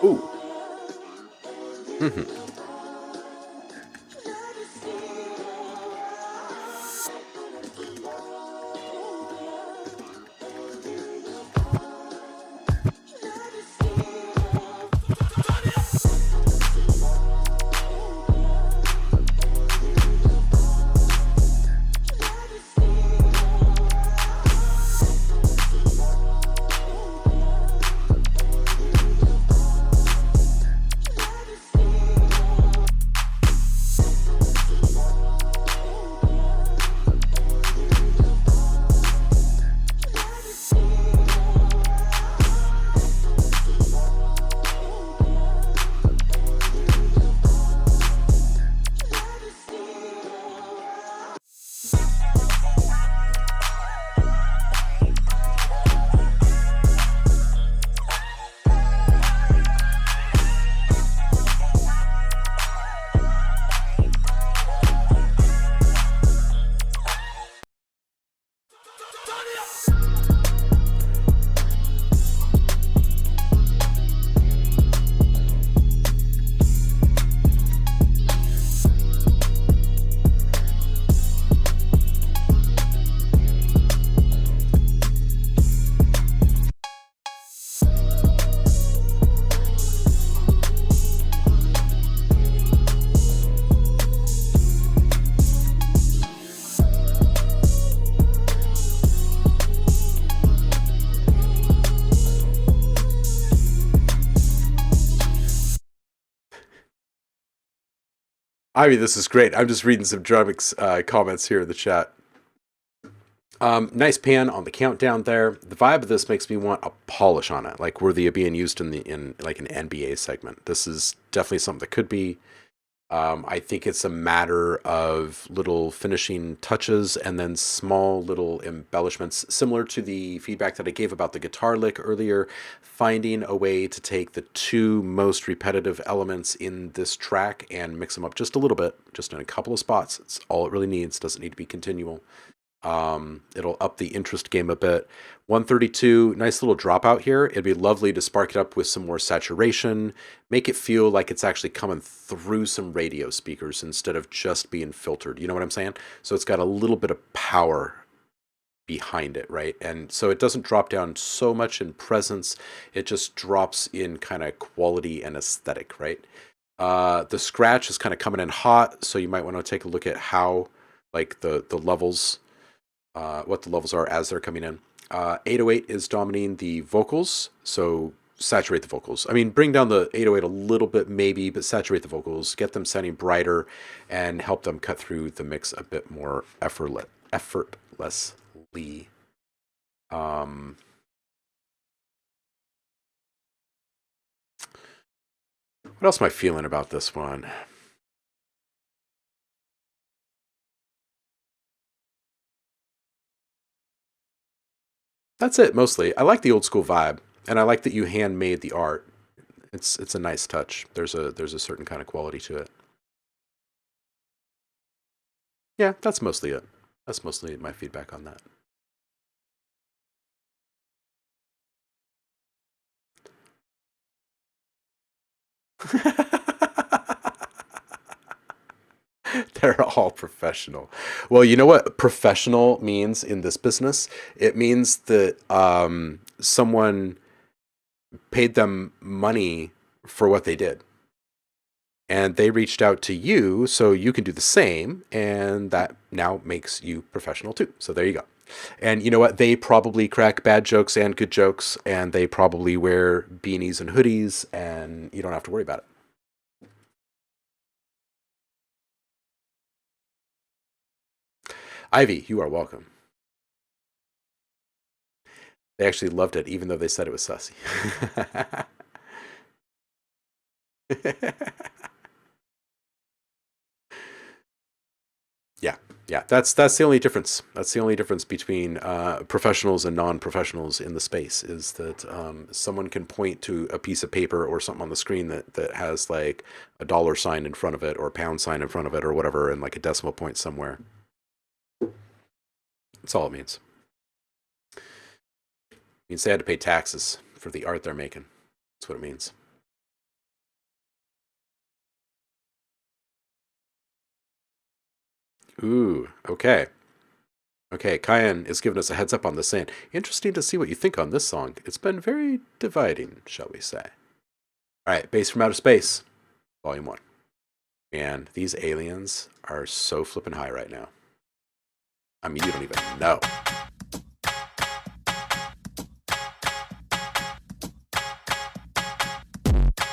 Ooh. Ivy, this is great. I'm just reading some Drumix comments here in the chat. Nice pan on the countdown there. The vibe of this makes me want a polish on it, like worthy of being used in like an NBA segment. This is definitely something that could be. I think it's a matter of little finishing touches and then small little embellishments, similar to the feedback that I gave about the guitar lick earlier, finding a way to take the two most repetitive elements in this track and mix them up just a little bit, just in a couple of spots. It's all it really needs. Doesn't need to be continual. It'll up the interest game a bit. 132, nice little dropout here. It'd be lovely to spark it up with some more saturation, make it feel like it's actually coming through some radio speakers instead of just being filtered. You know what I'm saying? So it's got a little bit of power behind it, right? And so it doesn't drop down so much in presence. It just drops in kind of quality and aesthetic, right? The scratch is kind of coming in hot, so you might want to take a look at how, like, the levels, what the levels are as they're coming in. 808 is dominating the vocals, so saturate the vocals. I mean, bring down the 808 a little bit maybe, but saturate the vocals, get them sounding brighter, and help them cut through the mix a bit more effortlessly. What else am I feeling about this one? That's it, mostly. I like the old school vibe, and I like that you handmade the art. It's a nice touch. There's a certain kind of quality to it. Yeah, that's mostly it. That's mostly my feedback on that. They're all professional. Well, you know what professional means in this business? It means that someone paid them money for what they did. And they reached out to you so you can do the same, and that now makes you professional too. So there you go. And you know what? They probably crack bad jokes and good jokes, and they probably wear beanies and hoodies, and you don't have to worry about it. Ivy, you are welcome. They actually loved it, even though they said it was sussy. Yeah, that's the only difference. That's the only difference between professionals and non-professionals in the space, is that someone can point to a piece of paper or something on the screen that has like a dollar sign in front of it or a pound sign in front of it or whatever, and like a decimal point somewhere. That's all it means. It means they had to pay taxes for the art they're making. That's what it means. Ooh, okay. Okay, Kyan is giving us a heads up on this, saying, interesting to see what you think on this song. It's been very dividing, shall we say. All right, Bass from Outer Space, Volume 1. Man, these aliens are so flippin' high right now. I mean, you don't even know.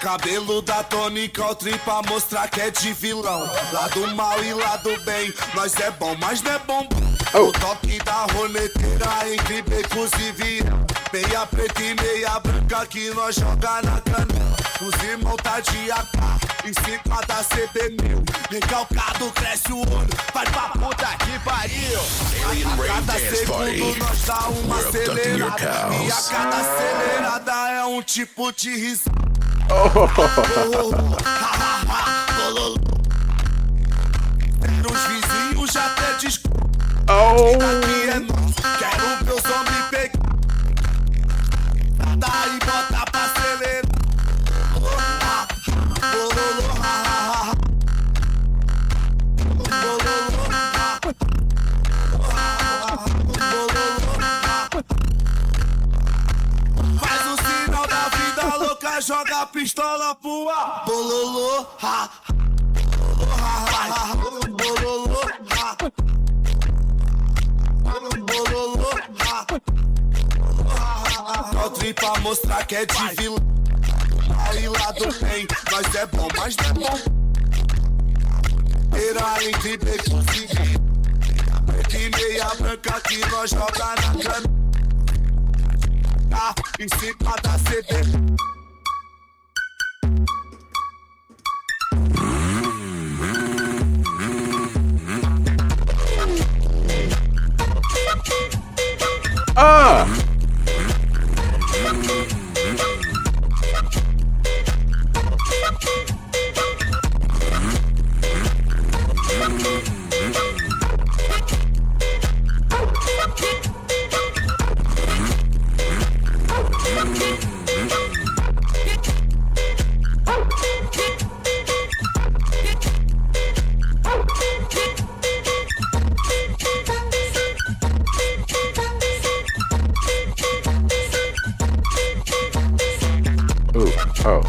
Cabelo da tônica, o tri pra mostrar que é de vilão. Lado mal e lado bem, nós é bom, mas não é bom. O toque da roneteira entre becos e viela. Meia preta e meia branca que nós joga na canela. Os irmãos tá de AK, em cima da CB1000. Recalcado cresce o olho, vai pra puta que pariu. A cada segundo nós dá uma acelerada. E a cada acelerada é um tipo de risada. Os vizinhos já até descobrem. Aqui é nosso, quero ver os homens pegar. Daí bota pra acelerar. Faz o sinal da vida louca, joga a pistola pro ar. Bololô, ha, ha, bololô, ha. Bololô, ha. Só tri pra mostrar que é de vilão. Aí lá do bem, nós é bom, mas não é bom. roneteira entre becos e de meia branca que nós joga na cana. Tá em cima da CD. Ah! Ooh, oh.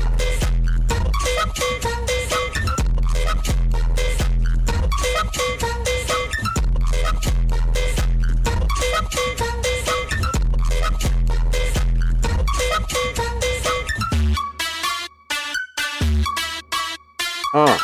Uh.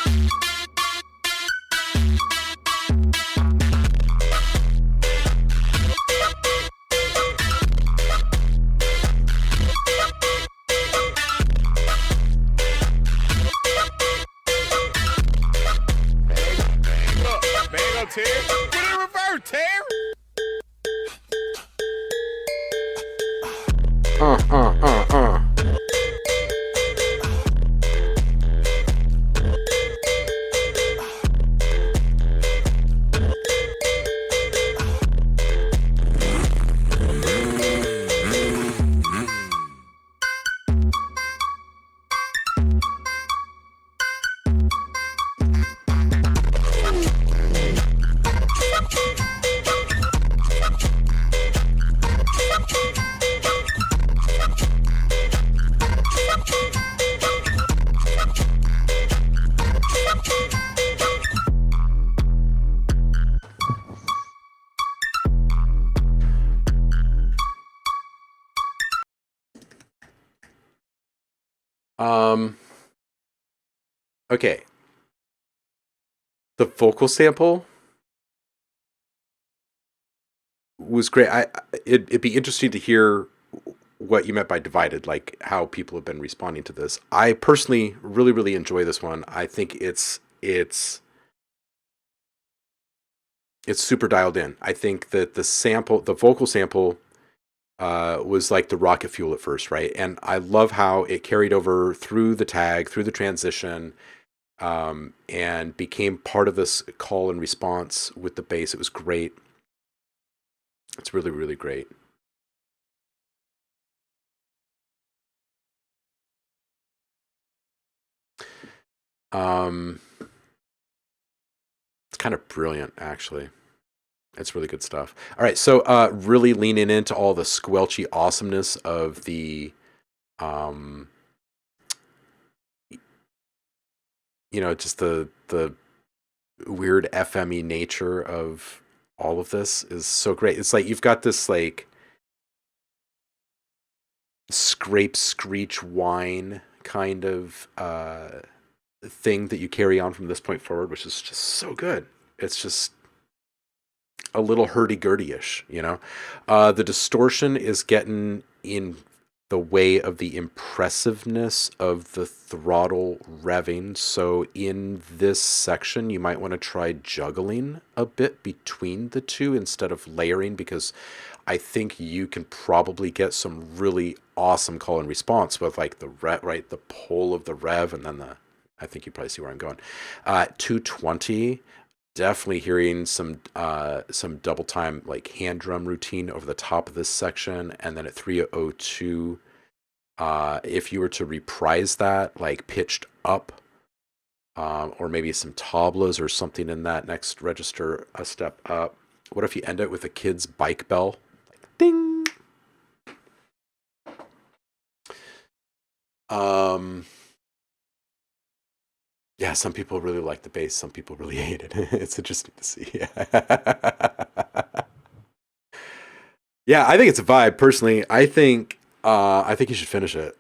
Okay. The vocal sample was great. It'd be interesting to hear what you meant by divided, like how people have been responding to this. I personally really enjoy this one. I think it's super dialed in. I think that the vocal sample was like the rocket fuel at first, right? And I love how it carried over through the tag, through the transition, and became part of this call and response with the bass. It was great. It's really great. It's kind of brilliant, actually. It's really good stuff. All right, so really leaning into all the squelchy awesomeness of the, just the weird FME nature of all of this is so great. It's like you've got this like scrape, screech, whine kind of thing that you carry on from this point forward, which is just so good. It's just a little hurdy-gurdy-ish, The distortion is getting in the way of the impressiveness of the throttle revving. So in this section, you might want to try juggling a bit between the two instead of layering, because I think you can probably get some really awesome call and response with like the the pull of the rev, and then I think you probably see where I'm going. 220. Definitely hearing some double time like hand drum routine over the top of this section, and then at 302, if you were to reprise that like pitched up, or maybe some tablas or something in that next register a step up. What if you end it with a kid's bike bell, like ding? Yeah, some people really like the bass. Some people really hate it. It's interesting to see. Yeah, I think it's a vibe. Personally, I think you should finish it.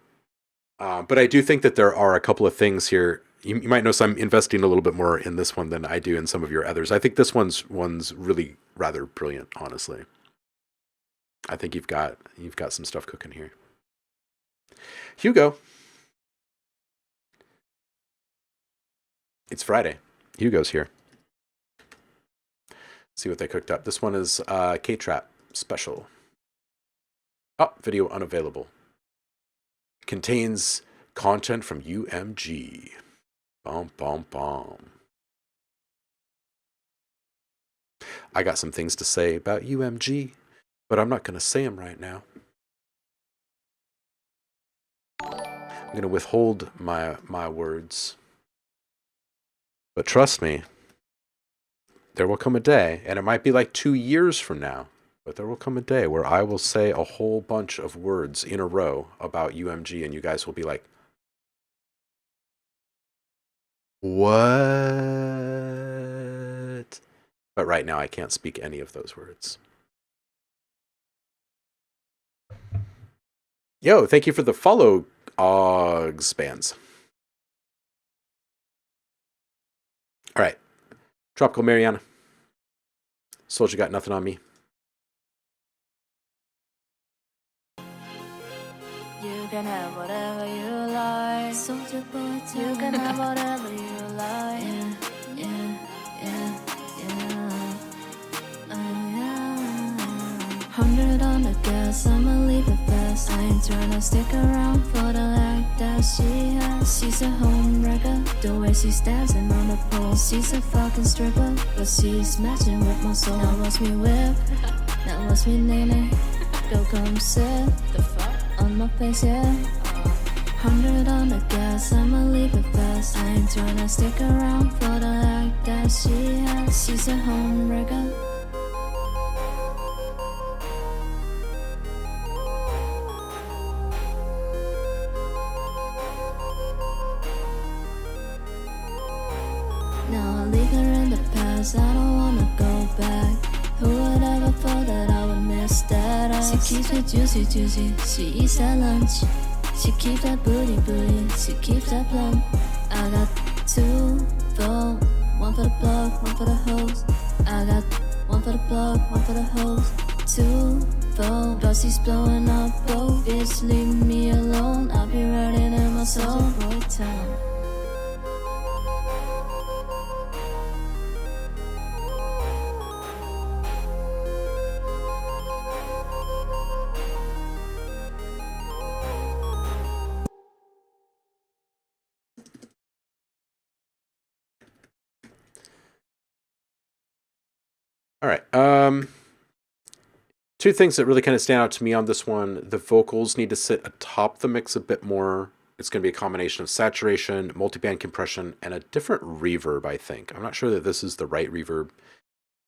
But I do think that there are a couple of things here you might notice I'm investing a little bit more in this one than I do in some of your others. I think this one's really rather brilliant, honestly. I think you've got some stuff cooking here. Hugo. It's Friday. Hugo's here. See what they cooked up. This one is K-Trap special. Oh, video unavailable. Contains content from UMG. Bom, bom, bom. I got some things to say about UMG, but I'm not going to say them right now. I'm going to withhold my words. But trust me, there will come a day, and it might be like 2 years from now, but there will come a day where I will say a whole bunch of words in a row about UMG, and you guys will be like, what? But right now, I can't speak any of those words. Yo, thank you for the follow, Bands. All right. Tropical Mariana. Soldier got nothing on me. You can have whatever you like. Soldier boy, you can have whatever you like. Yeah, yeah, yeah, yeah. Oh yeah. 100 on the gas, I'ma leave it fast. I ain't tryna stick around for the life that she has. She's a home wrecker, the way she's dancing on the pole. She's a fucking stripper, but she's matching with my soul. Now watch me whip, now watch me nene. Go come sit the fuck on my face, yeah. 100 on the gas, I'ma leave it fast. I ain't tryna stick around for the life that she has. She's a home wrecker. Now I leave her in the past, I don't wanna go back. Who would ever thought that I would miss that ass? She keeps it juicy, juicy, she eats that lunch. She keeps that booty, booty, she keeps that plump. I got 2 for one for the plug, one for the hose. I got 1 for the plug, 1 for the hose. 2 for, but she's blowing up both. Bitch, leave me alone, I'll be riding in my soul. Boy town. All right. 2 things that really kind of stand out to me on this one. The vocals need to sit atop the mix a bit more. It's going to be a combination of saturation, multiband compression, and a different reverb, I think. I'm not sure that this is the right reverb.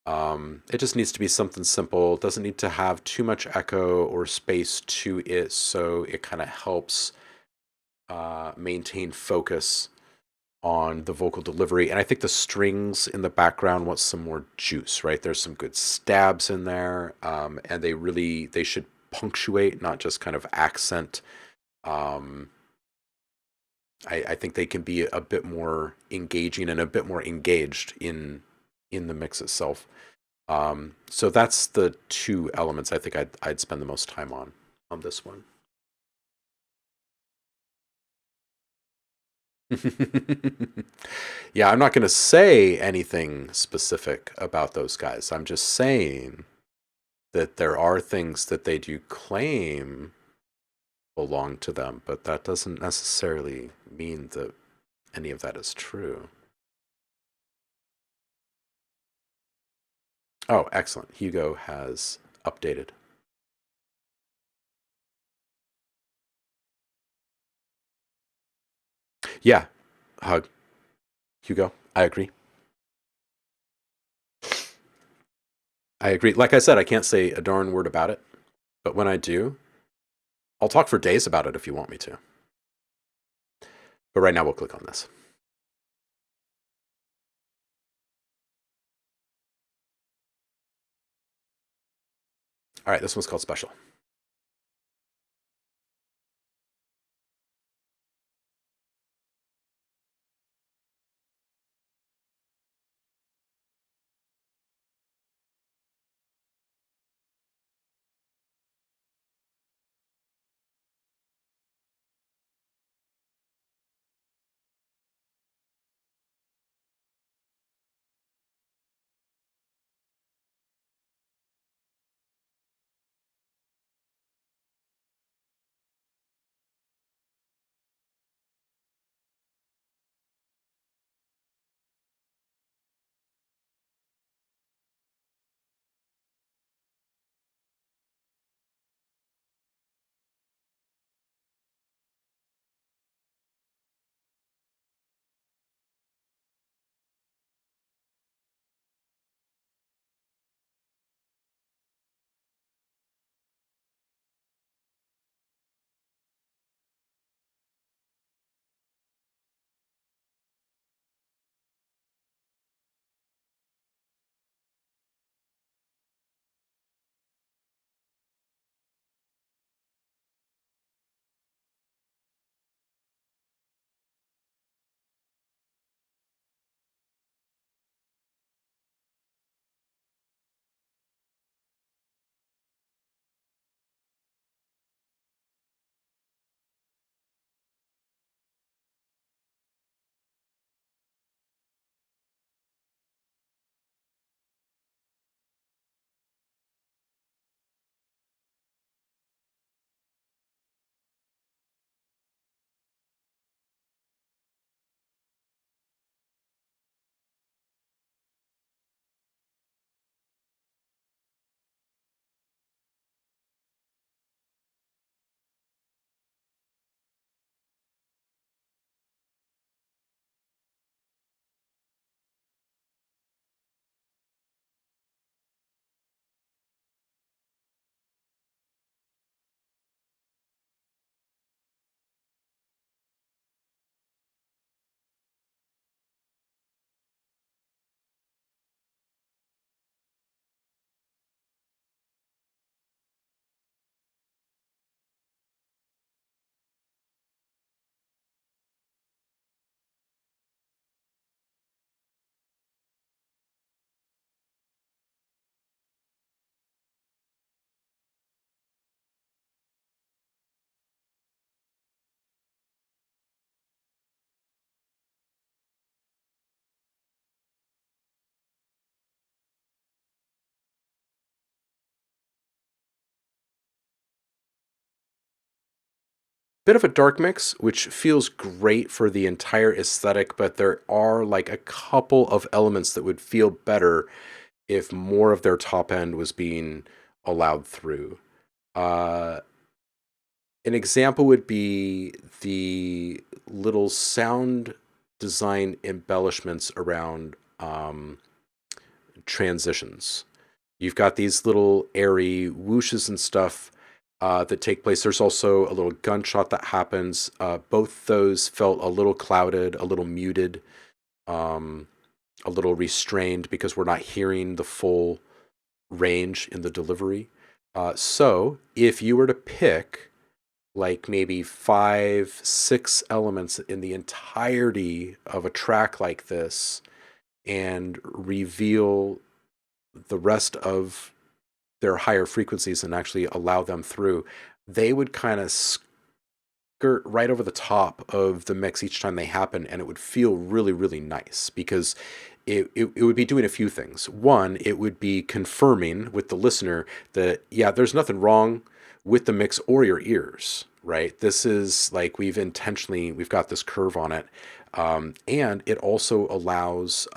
It just needs to be something simple. It doesn't need to have too much echo or space to it, so it kind of helps maintain focus on the vocal delivery. And I think the strings in the background want some more juice, right? There's some good stabs in there, and they should punctuate, not just kind of accent. I think they can be a bit more engaging and a bit more engaged in the mix itself. So that's the 2 elements I think I'd spend the most time on this one. Yeah, I'm not going to say anything specific about those guys. I'm just saying that there are things that they do claim belong to them, but that doesn't necessarily mean that any of that is true. Oh, excellent. Hugo has updated. Yeah, hug. Hugo, I agree. I agree. Like I said, I can't say a darn word about it, but when I do, I'll talk for days about it if you want me to. But right now we'll click on this. All right, this one's called Special. bit of a dark mix, which feels great for the entire aesthetic, but there are like a couple of elements that would feel better if more of their top end was being allowed through. An example would be the little sound design embellishments around transitions. You've got these little airy whooshes and stuff that take place. There's also a little gunshot that happens. Both those felt a little clouded, a little muted, a little restrained because we're not hearing the full range in the delivery. So if you were to pick like maybe 5, 6 elements in the entirety of a track like this and reveal the rest of their higher frequencies and actually allow them through, they would kind of skirt right over the top of the mix each time they happen, and it would feel really, really nice because it would be doing a few things. One, it would be confirming with the listener that, yeah, there's nothing wrong with the mix or your ears, right? This is like we've got this curve on it. And it also allows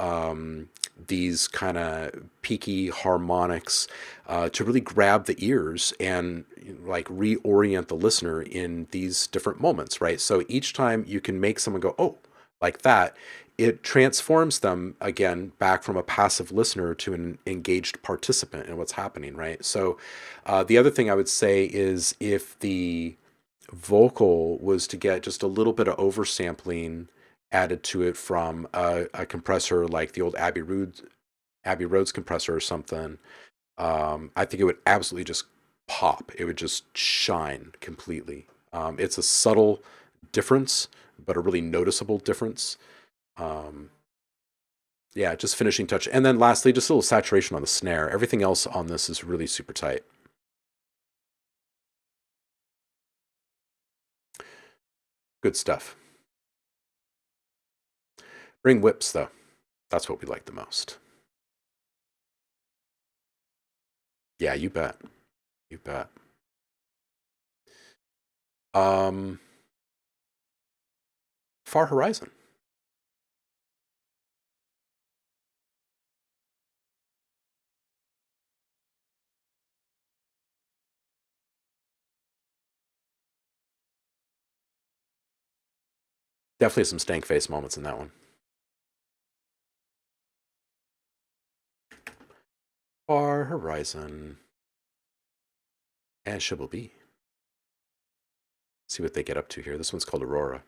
these kind of peaky harmonics to really grab the ears and like reorient the listener in these different moments, right? So each time you can make someone go, oh, like that, it transforms them again back from a passive listener to an engaged participant in what's happening, right? So the other thing I would say is if the vocal was to get just a little bit of oversampling added to it from a compressor like the old Abbey Roads compressor or something, I think it would absolutely just pop. It would just shine completely. It's a subtle difference, but a really noticeable difference. Yeah, just finishing touch. And then lastly, just a little saturation on the snare. Everything else on this is really super tight. Good stuff. Bring whips, though. That's what we like the most. Yeah, you bet. You bet. Far Horizon. Definitely some stank face moments in that one. Far Horizon. And Shibble B. See what they get up to here. This one's called Aurora.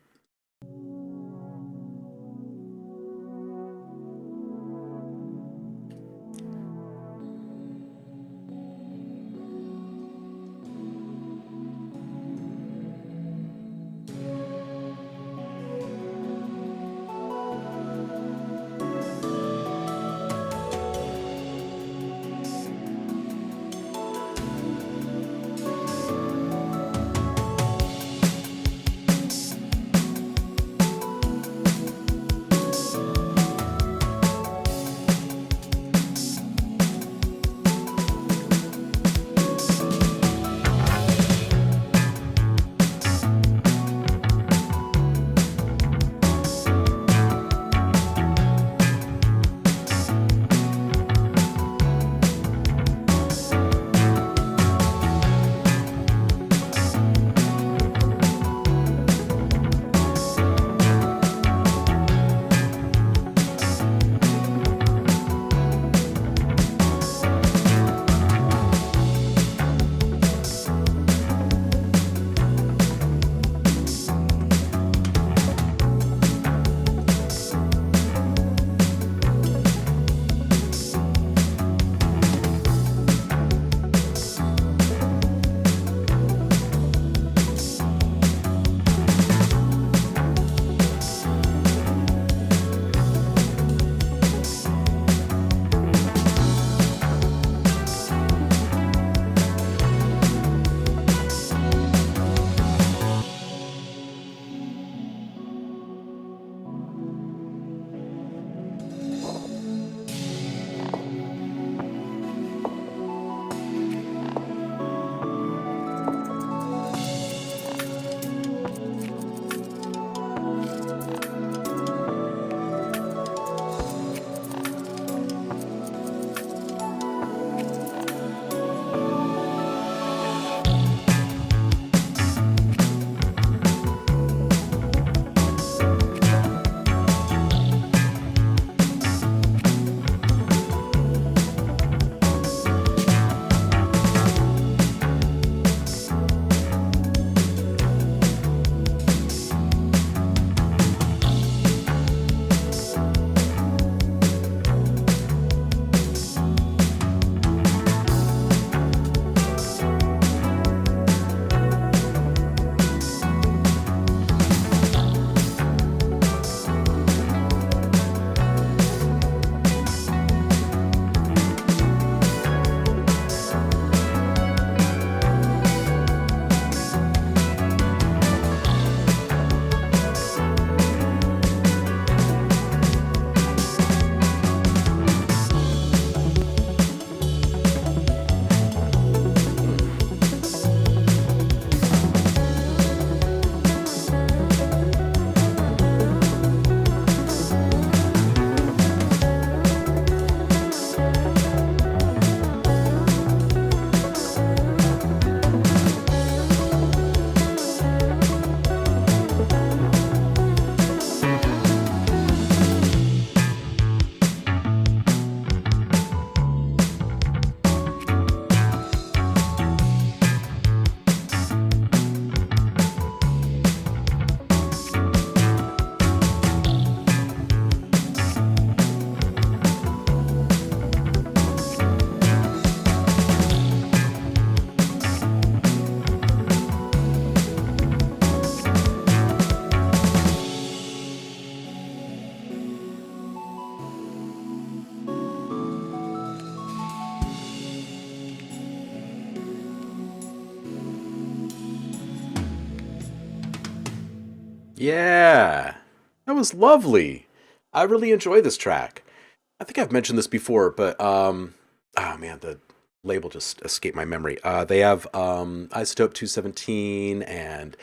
Yeah, that was lovely. I really enjoy this track. I think I've mentioned this before, but oh man, the label just escaped my memory. They have Isotope 217 and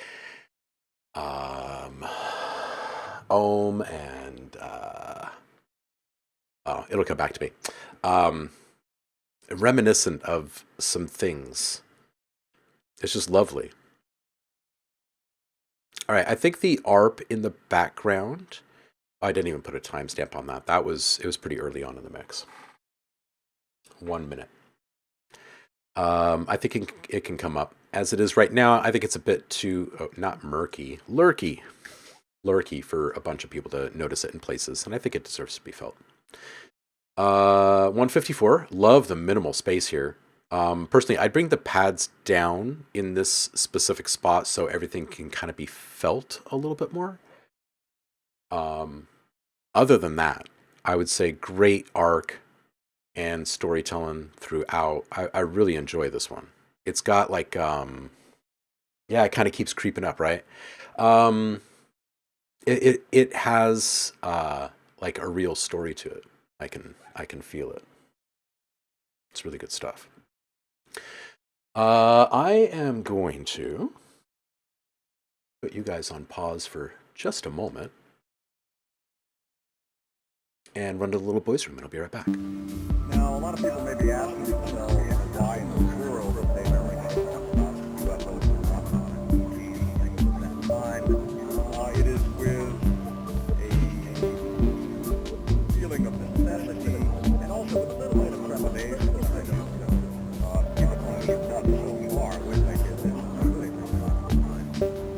Ohm and oh, it'll come back to me. Reminiscent of some things. It's just lovely. All right, I think the ARP in the background, I didn't even put a timestamp on that. It was pretty early on in the mix. 1 minute. I think it can come up. As it is right now, I think it's a bit too, not murky, lurky for a bunch of people to notice it in places, and I think it deserves to be felt. 154, love the minimal space here. Personally, I'd bring the pads down in this specific spot so everything can kind of be felt a little bit more. Other than that, I would say great arc and storytelling throughout. I really enjoy this one. It's got like, yeah, it kind of keeps creeping up, right? It has like a real story to it. I can feel it. It's really good stuff. I am going to put you guys on pause for just a moment and run to the little boys' room, and I'll be right back. Now, a lot of people may be asking themselves why in the world they don't talk about UFOs and things of that kind. It is with a feeling of necessity and also with a little bit of trepidation that I know people don't even know who you are, which I guess is really time.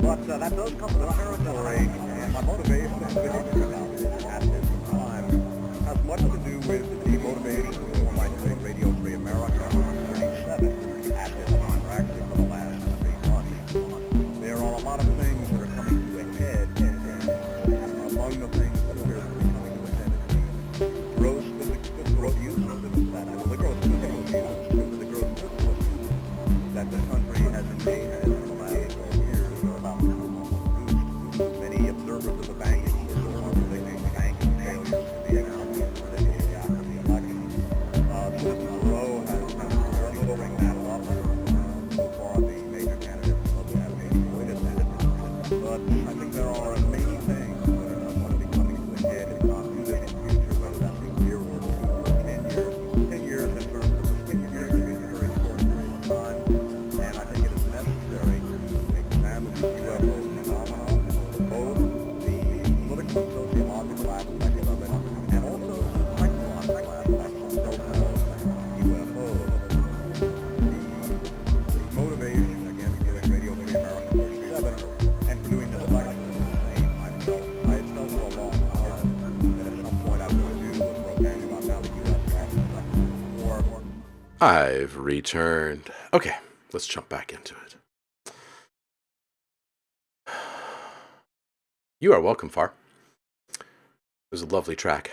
But that does come with the territory, and my motivation in thinking about this at this time has much to do with the motivation for my doing Radio Free America on 37 at this time, or actually for the last 8 months. There are a lot of things that are coming to a head, and among the things that appear to be coming to a head is the gross physical abuse the gross physical abuse, the gross physical abuse that the country has engaged in for the last 12 years are about to come reduced. Many observers of the banking system are predicting banking failures to the economy immediately after the election. Citizens Row has been clearing that up. So far, the major candidates have made avoided that. But I think there are many things that are going to be coming to a head in the not-too-distant future, whether that be a year or 2 or 10 years. 10 years in terms of the 10 years is a very short period of time, and I think it is necessary to examine the UFO phenomenon, both the political and sociological aspect of it, and also the psychological aspect of so-called UFOs. The motivation, again, for doing Radio Free America 37 and for doing this election is the same. I felt for a long time that at some point I would do a program about how the U.S. or I've returned. Okay, let's jump back into it. You are welcome, Far. It was a lovely track.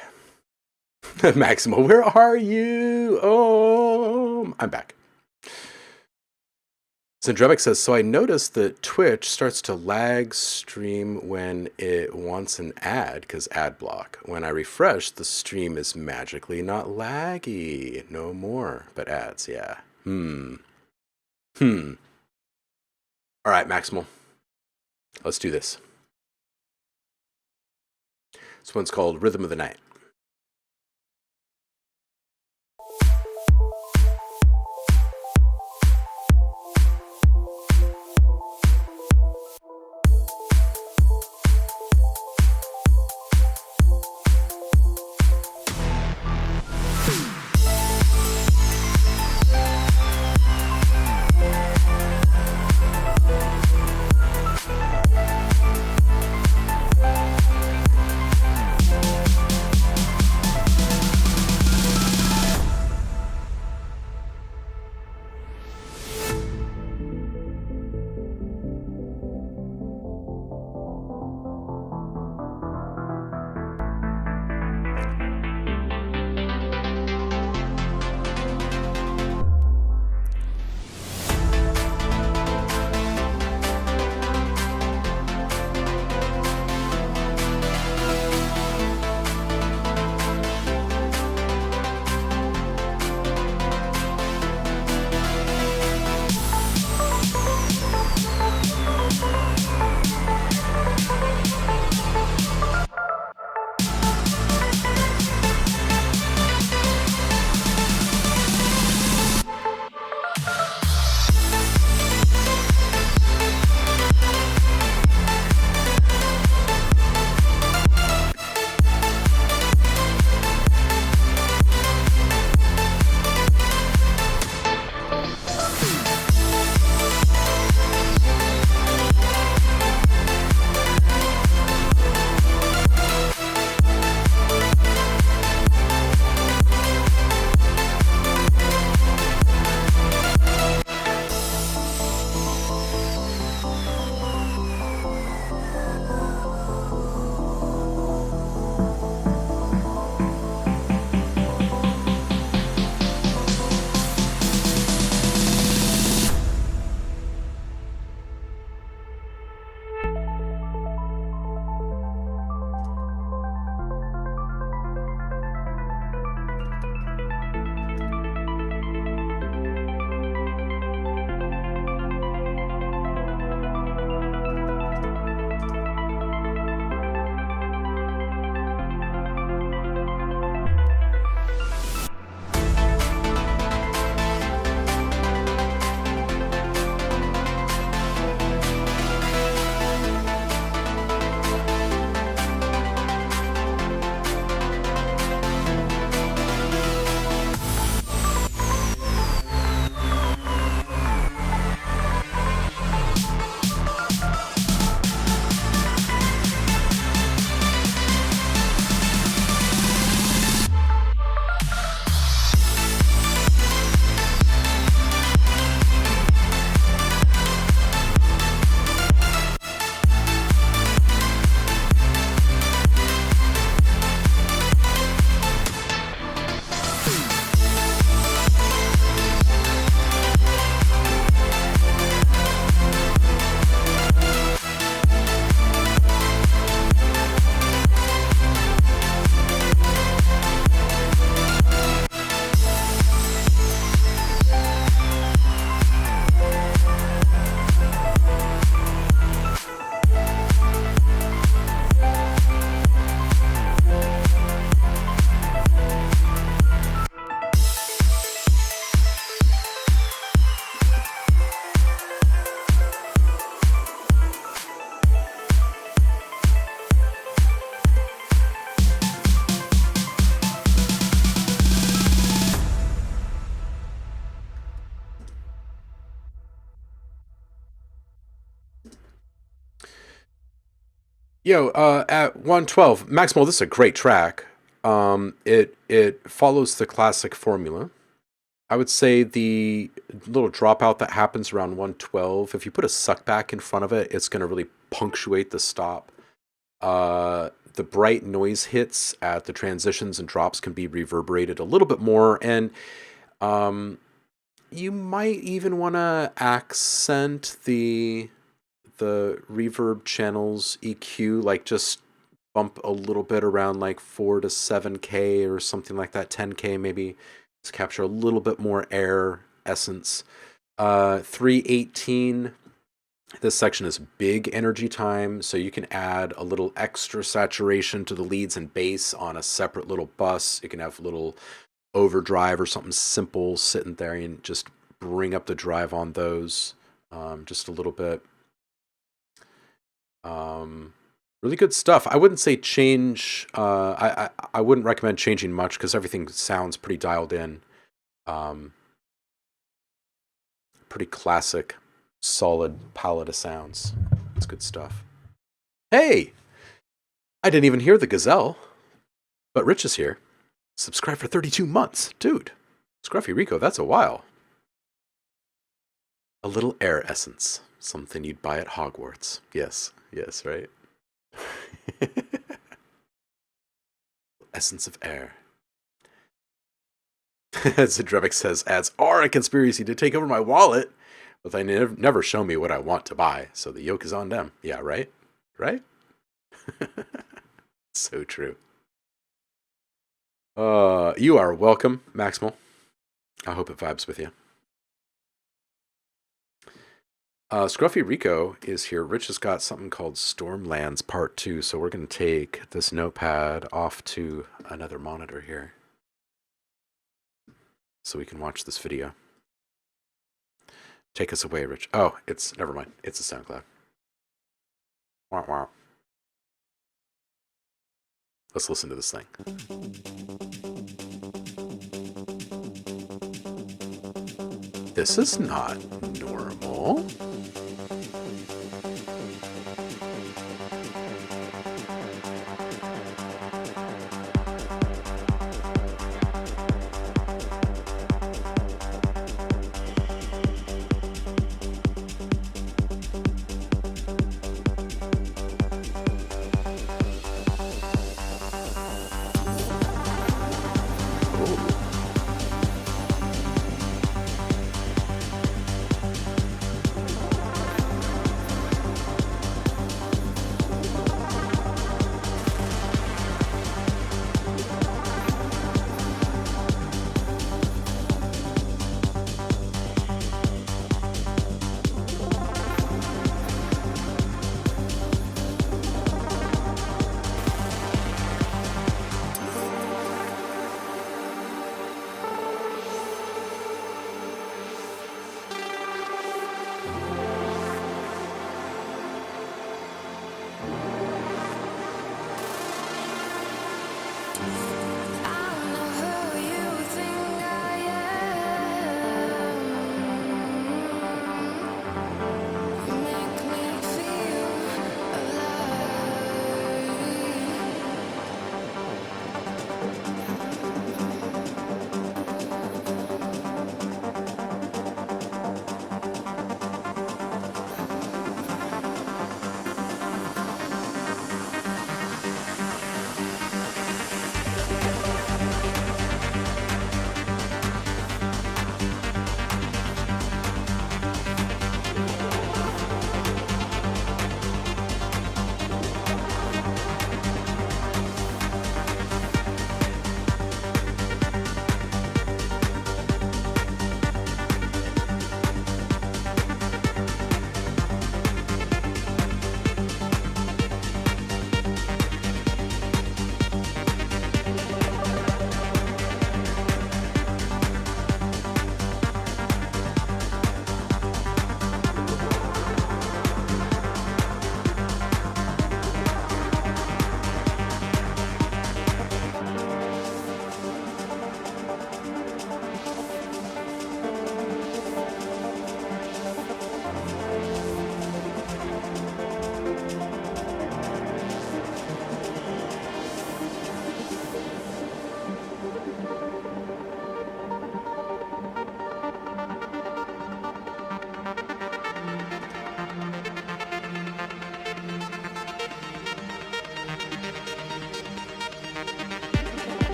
Maximo, where are you? Oh, I'm back. Syndremic says, so I noticed that Twitch starts to lag stream when it wants an ad, because ad block. When I refresh, the stream is magically not laggy. No more, but ads, yeah. All right, Maximal. Let's do this. This one's called Rhythm of the Night. Yo, at 112, Maximal, this is a great track. It follows the classic formula. I would say the little dropout that happens around 112, if you put a suck back in front of it, it's going to really punctuate the stop. The bright noise hits at the transitions and drops can be reverberated a little bit more, and you might even want to accent the reverb channels EQ, like just bump a little bit around like 4 to 7K or something like that, 10K maybe, to capture a little bit more air essence. 318, this section is big energy time, so you can add a little extra saturation to the leads and bass on a separate little bus. You can have a little overdrive or something simple sitting there and just bring up the drive on those just a little bit. Really good stuff. I wouldn't say change. I wouldn't recommend changing much because everything sounds pretty dialed in. Pretty classic, solid palette of sounds. It's good stuff. Hey, I didn't even hear the gazelle, but Rich is here. Subscribe for 32 months, dude. Scruffy Rico, that's a while. A little air essence, something you'd buy at Hogwarts. Yes, right. Essence of air. Zedrevic says, ads are a conspiracy to take over my wallet, but they never show me what I want to buy, so the yoke is on them. Yeah, right? Right? So true. You are welcome, Maximal. I hope it vibes with you. Scruffy Rico is here. Rich has got something called Stormlands Part 2, so we're going to take this notepad off to another monitor here so we can watch this video. Take us away, Rich. Oh, never mind. It's a SoundCloud. Wow, wow. Let's listen to this thing. This is not normal.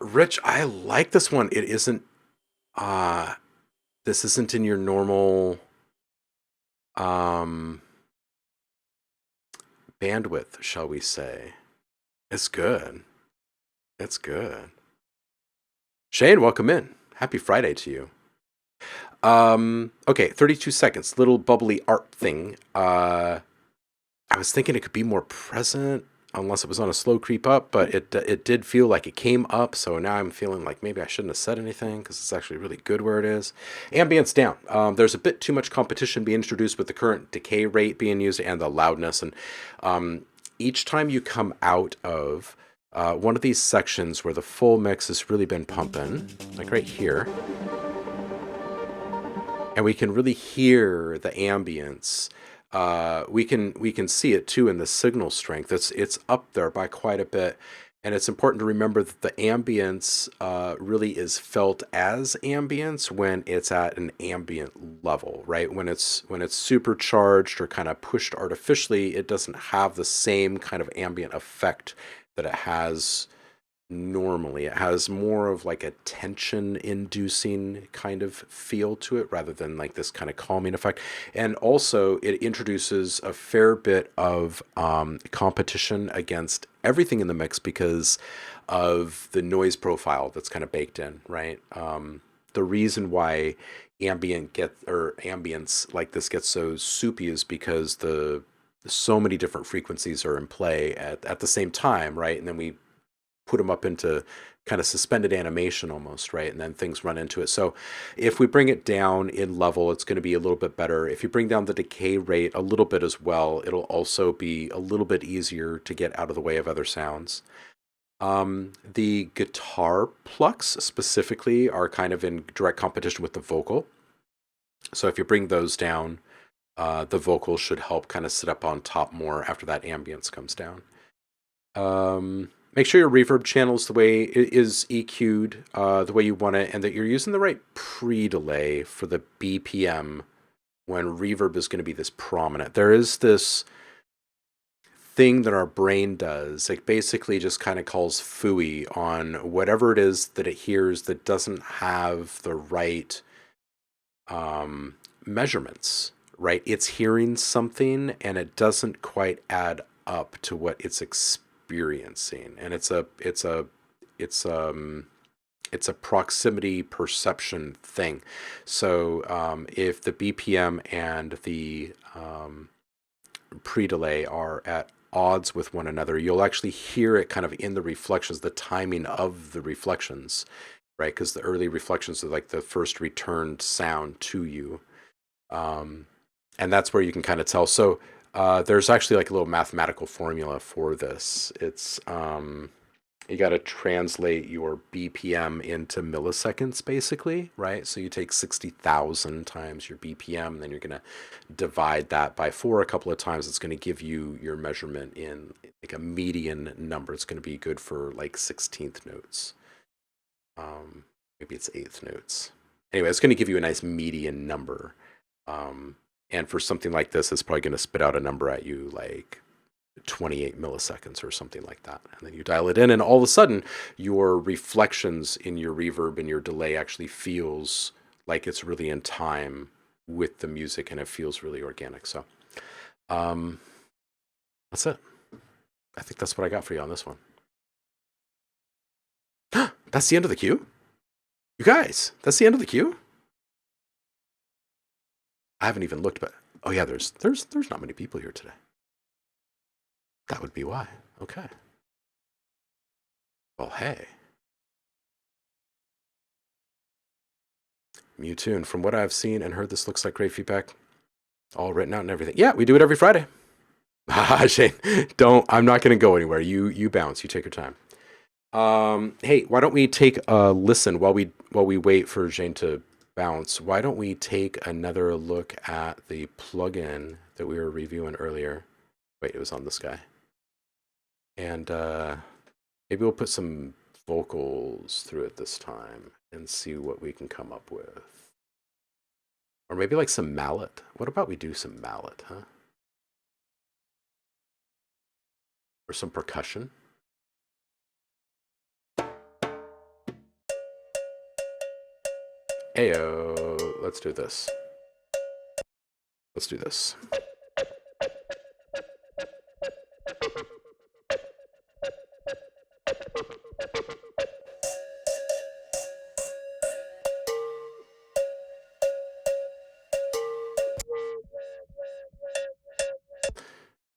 Rich, I like this one. It isn't, uh, this isn't in your normal, um, bandwidth, shall we say. It's good. It's good. Shane, welcome in. Happy Friday to you. Okay, 32 seconds. Little bubbly art thing. I was thinking it could be more present unless it was on a slow creep up, but it did feel like it came up, so now I'm feeling like maybe I shouldn't have said anything because it's actually really good where it is. Ambience down. There's a bit too much competition being introduced with the current decay rate being used and the loudness, and each time you come out of one of these sections where the full mix has really been pumping, like right here, and we can really hear the ambience. We can see it too in the signal strength. It's up there by quite a bit, and it's important to remember that the ambience really is felt as ambience when it's at an ambient level, right? When it's supercharged or kind of pushed artificially, it doesn't have the same kind of ambient effect that it has normally. It has more of like a tension inducing kind of feel to it rather than like this kind of calming effect. And also it introduces a fair bit of competition against everything in the mix because of the noise profile that's kind of baked in, right? The reason why ambience like this gets so soupy is because so many different frequencies are in play at the same time, right? And then we put them up into kind of suspended animation almost, right? And then things run into it. So if we bring it down in level, it's going to be a little bit better. If you bring down the decay rate a little bit as well, it'll also be a little bit easier to get out of the way of other sounds. The guitar plucks specifically are kind of in direct competition with the vocal. So if you bring those down, the vocal should help kind of sit up on top more after that ambience comes down. Make sure your reverb channels the way it is EQ'd, the way you want it, and that you're using the right pre-delay for the BPM when reverb is going to be this prominent. There is this thing that our brain does. It basically just kind of calls phooey on whatever it is that it hears that doesn't have the right measurements, right? It's hearing something and it doesn't quite add up to what it's experiencing, and it's a proximity perception thing. So if the BPM and the pre-delay are at odds with one another, you'll actually hear it kind of in the reflections, the timing of the reflections, right? Because the early reflections are like the first returned sound to you, and that's where you can kind of tell. So there's actually like a little mathematical formula for this. It's you got to translate your BPM into milliseconds, basically, right? So you take 60,000 times your BPM, and then you're going to divide that by 4 a couple of times. It's going to give you your measurement in like a median number. It's going to be good for like 16th notes. Maybe it's 8th notes. Anyway, it's going to give you a nice median number. And for something like this, it's probably going to spit out a number at you like 28 milliseconds or something like that. And then you dial it in, and all of a sudden, your reflections in your reverb and your delay actually feels like it's really in time with the music, and it feels really organic. So that's it. I think that's what I got for you on this one. That's the end of the queue? You guys, that's the end of the queue? I haven't even looked, but oh yeah, there's not many people here today. That would be why. Okay. Well, hey. Mewtune, from what I've seen and heard, this looks like great feedback. All written out and everything. Yeah, we do it every Friday. Shane, I'm not going to go anywhere. You bounce. You take your time. Hey, why don't we take a listen while we wait for Shane to bounce? Why don't we take another look at the plugin that we were reviewing earlier? Wait, it was on this guy. And maybe we'll put some vocals through it this time and see what we can come up with. Or maybe like some mallet. What about we do some mallet, huh? Or some percussion. Ayo, let's do this. Let's do this.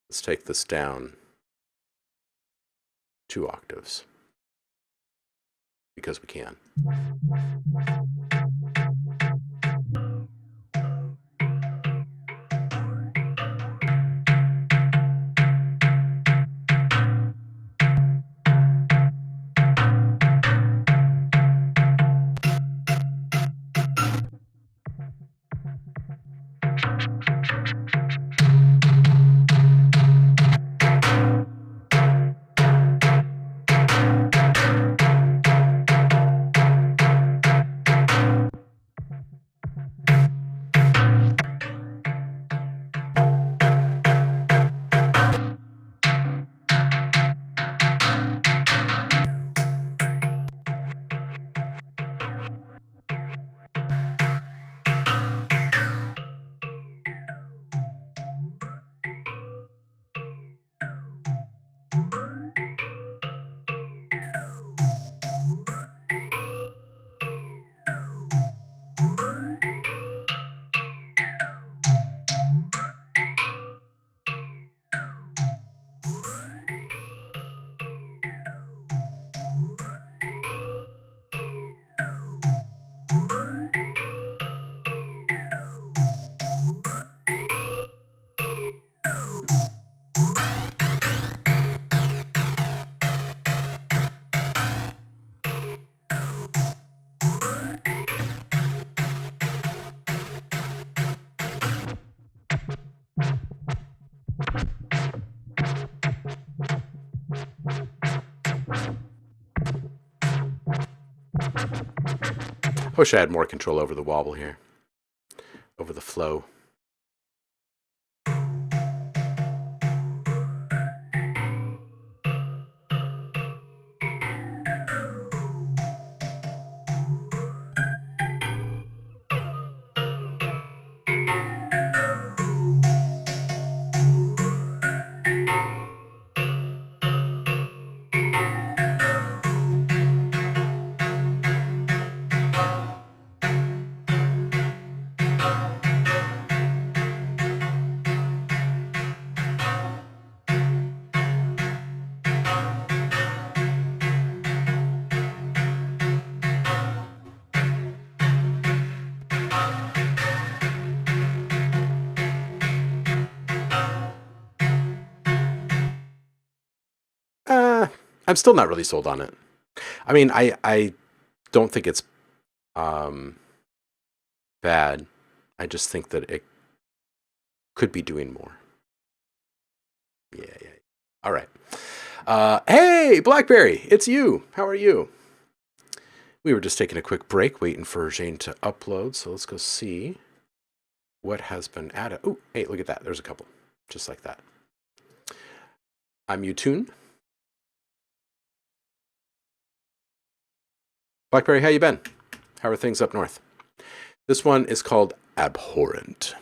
Let's take this down 2 octaves because we can. I wish I had more control over the wobble here, over the flow. I'm still not really sold on it. I mean, I don't think it's bad. I just think that it could be doing more. Yeah. All right. Hey, Blackberry, it's you. How are you? We were just taking a quick break, waiting for Jane to upload. So let's go see what has been added. Oh, hey, look at that. There's a couple, just like that. I'm Utune. Blackberry, how you been? How are things up north? This one is called Abhorrent.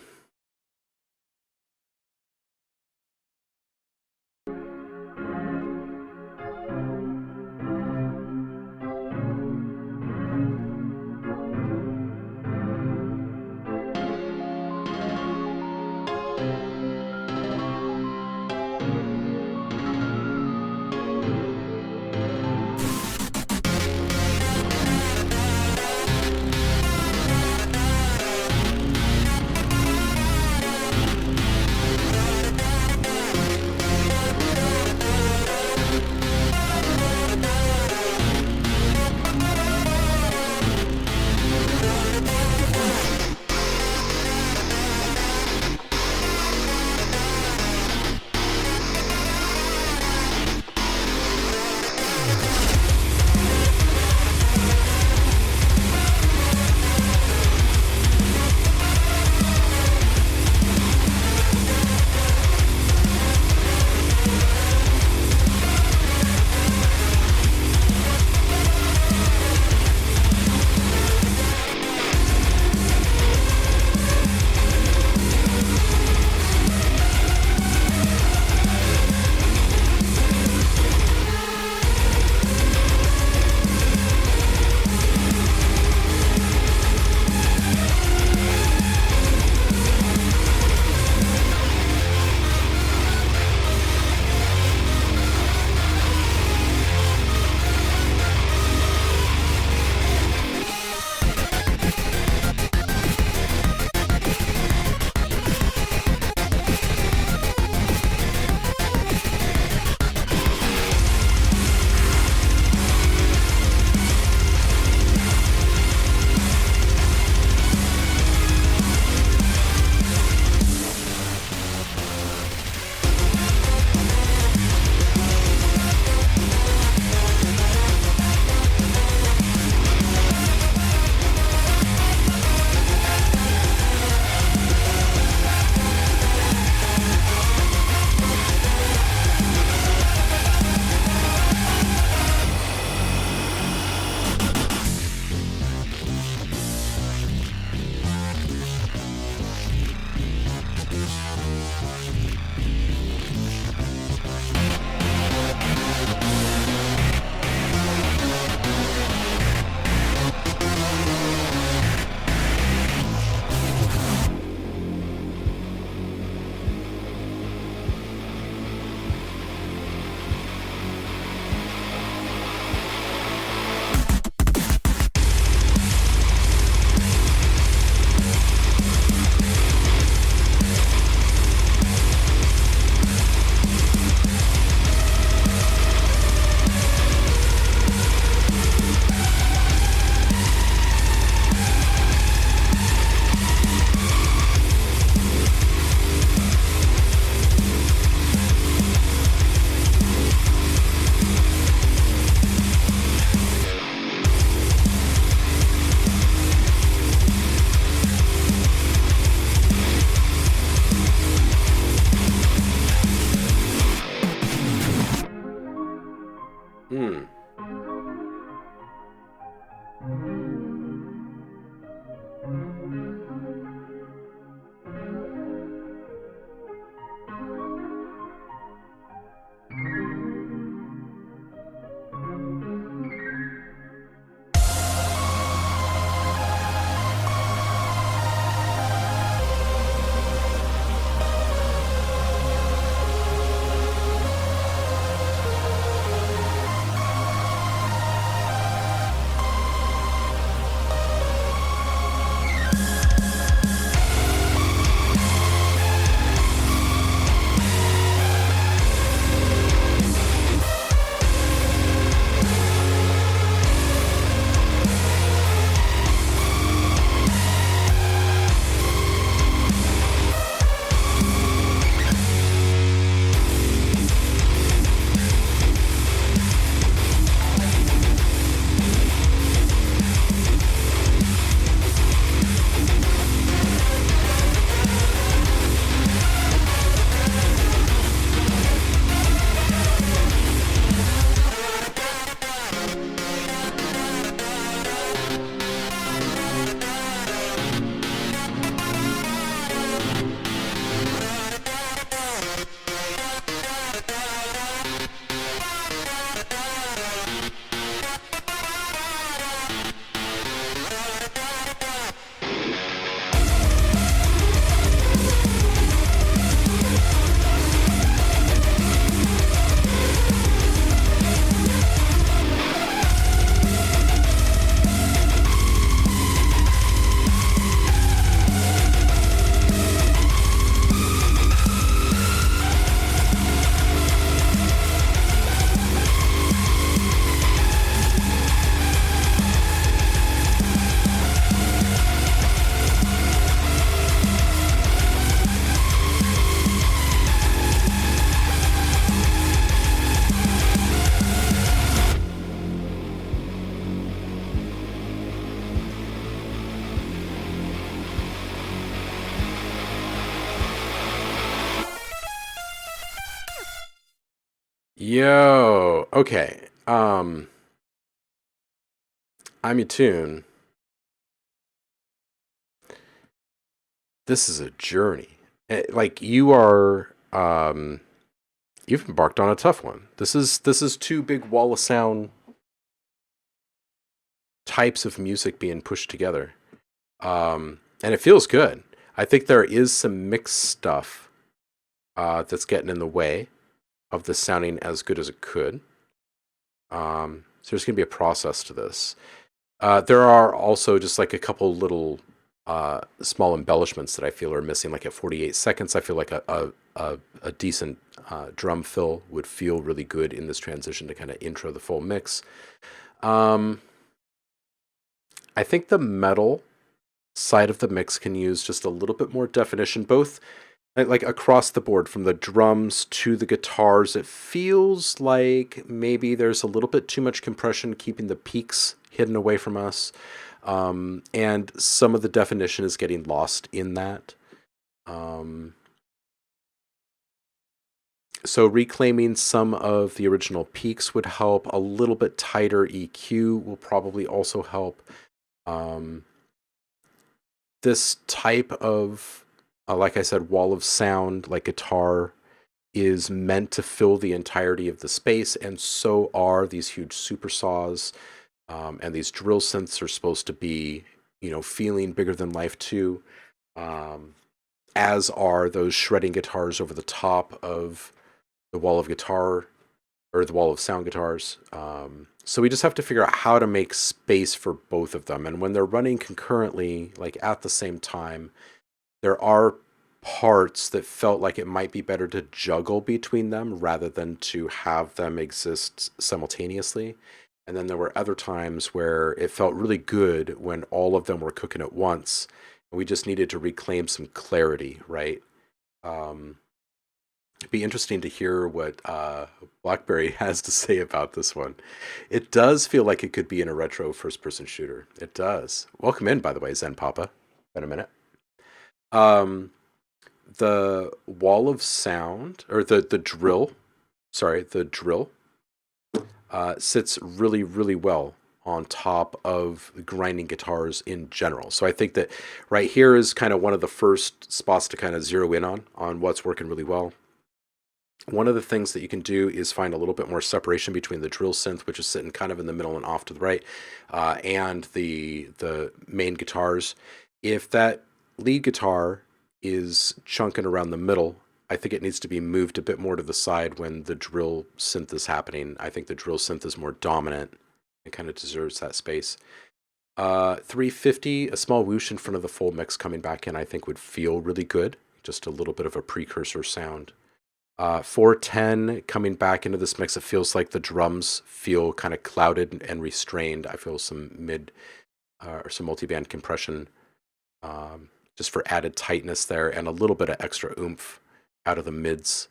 Yo, okay. I'm your tune. This is a journey. Like you are, you've embarked on a tough one. This is two big wall of sound types of music being pushed together. And it feels good. I think there is some mixed stuff that's getting in the way of this sounding as good as it could. So there's going to be a process to this. There are also just like a couple little small embellishments that I feel are missing. Like at 48 seconds, I feel like a decent drum fill would feel really good in this transition to kind of intro the full mix. I think the metal side of the mix can use just a little bit more definition, both like across the board from the drums to the guitars. It feels like maybe there's a little bit too much compression keeping the peaks hidden away from us, and some of the definition is getting lost in that. So reclaiming some of the original peaks would help. A little bit tighter EQ will probably also help. This type of, like I said, wall of sound, like guitar, is meant to fill the entirety of the space, and so are these huge super saws, and these drill synths are supposed to be, feeling bigger than life too, as are those shredding guitars over the top of the wall of guitar, or the wall of sound guitars. So we just have to figure out how to make space for both of them. And when they're running concurrently, like at the same time, there are parts that felt like it might be better to juggle between them rather than to have them exist simultaneously. And then there were other times where it felt really good when all of them were cooking at once. And we just needed to reclaim some clarity, right? It'd be interesting to hear what BlackBerry has to say about this one. It does feel like it could be in a retro first-person shooter. It does. Welcome in, by the way, Zen Papa. Been a minute. The wall of sound, or the drill, sits really, really well on top of grinding guitars in general. So I think that right here is kind of one of the first spots to kind of zero in on what's working really well. One of the things that you can do is find a little bit more separation between the drill synth, which is sitting kind of in the middle and off to the right, and the main guitars. If that lead guitar is chunking around the middle, I think it needs to be moved a bit more to the side when the drill synth is happening. I think the drill synth is more dominant and kind of deserves that space. 350, a small whoosh in front of the full mix coming back in, I think would feel really good. Just a little bit of a precursor sound. 410 coming back into this mix, it feels like the drums feel kind of clouded and restrained. I feel some mid or some multiband compression just for added tightness there, and a little bit of extra oomph out of the mids.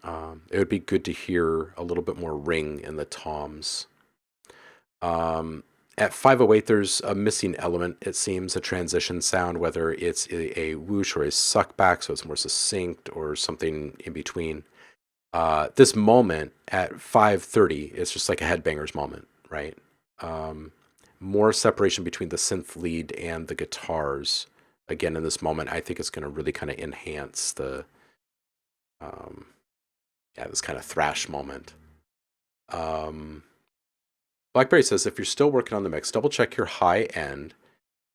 It would be good to hear a little bit more ring in the toms. At 508, there's a missing element, it seems, a transition sound, whether it's a whoosh or a suck back, so it's more succinct, or something in between. This moment at 530 is just like a headbanger's moment, right? More separation between the synth lead and the guitars. Again, in this moment, I think it's going to really kind of enhance the, this kind of thrash moment. BlackBerry says, if you're still working on the mix, double check your high end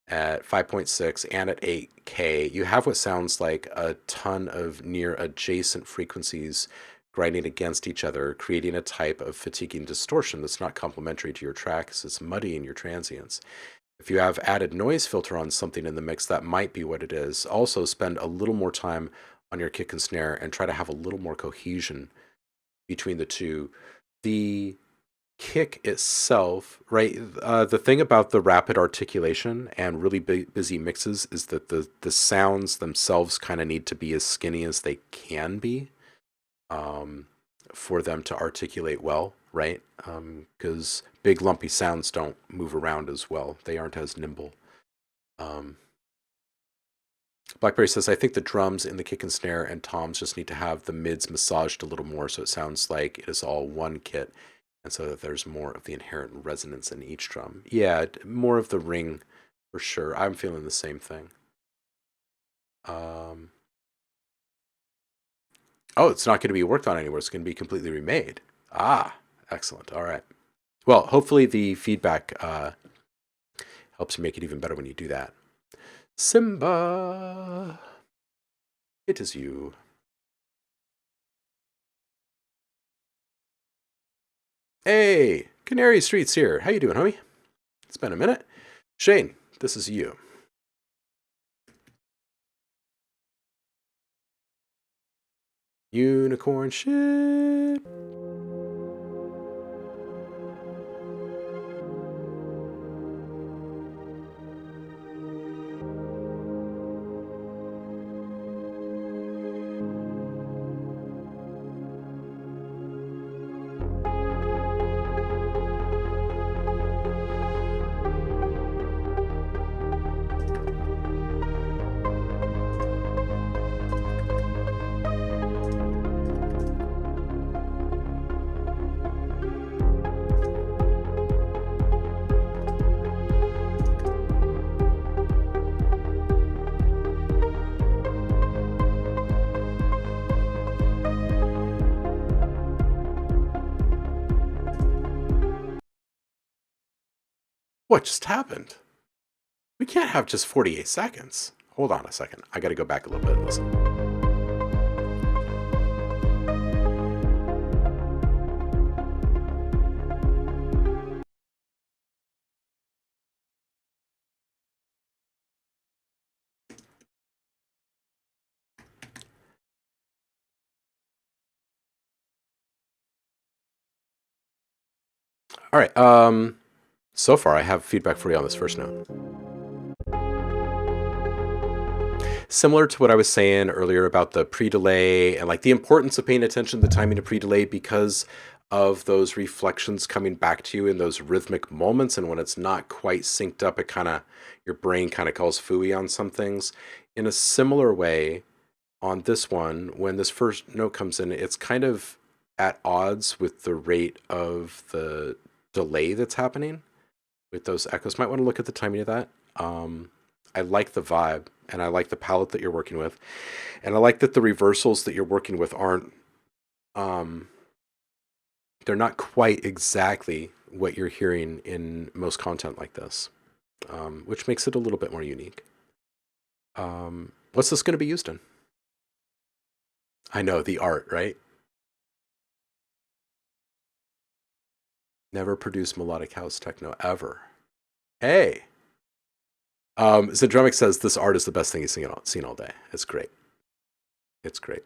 at 5.6 and at 8K. You have what sounds like a ton of near adjacent frequencies grinding against each other, creating a type of fatiguing distortion that's not complementary to your tracks. It's muddying your transients. If you have added noise filter on something in the mix, that might be what it is. Also, spend a little more time on your kick and snare and try to have a little more cohesion between the two. The kick itself, right? The thing about the rapid articulation and really busy mixes is that the sounds themselves kind of need to be as skinny as they can be for them to articulate well, right? Because big lumpy sounds don't move around as well. They aren't as nimble. Blackberry says, I think the drums in the kick and snare and toms just need to have the mids massaged a little more so it sounds like it is all one kit and so that there's more of the inherent resonance in each drum. Yeah, more of the ring for sure. I'm feeling the same thing. Oh, it's not going to be worked on anywhere. It's going to be completely remade. Ah, excellent. All right. Well, hopefully the feedback helps you make it even better when you do that. Simba, it is you. Hey, Canary Street's here. How you doing, homie? It's been a minute. Shane, this is you. Unicorn ship. What just happened? We can't have just 48 seconds. Hold on a second. I got to go back a little bit and listen. All right. So far, I have feedback for you on this first note. Similar to what I was saying earlier about the pre-delay and like the importance of paying attention to the timing of pre-delay because of those reflections coming back to you in those rhythmic moments. And when it's not quite synced up, it kind of, your brain kind of calls phooey on some things. In a similar way, on this one, when this first note comes in, it's kind of at odds with the rate of the delay that's happening with those echoes. Might want to look at the timing of that. I like the vibe and I like the palette that you're working with. And I like that the reversals that you're working with aren't, they're not quite exactly what you're hearing in most content like this, which makes it a little bit more unique. What's this going to be used in? I know, the art, right? Never produced melodic house techno ever. Hey. Zendremic says this art is the best thing he's seen all day. It's great. It's great.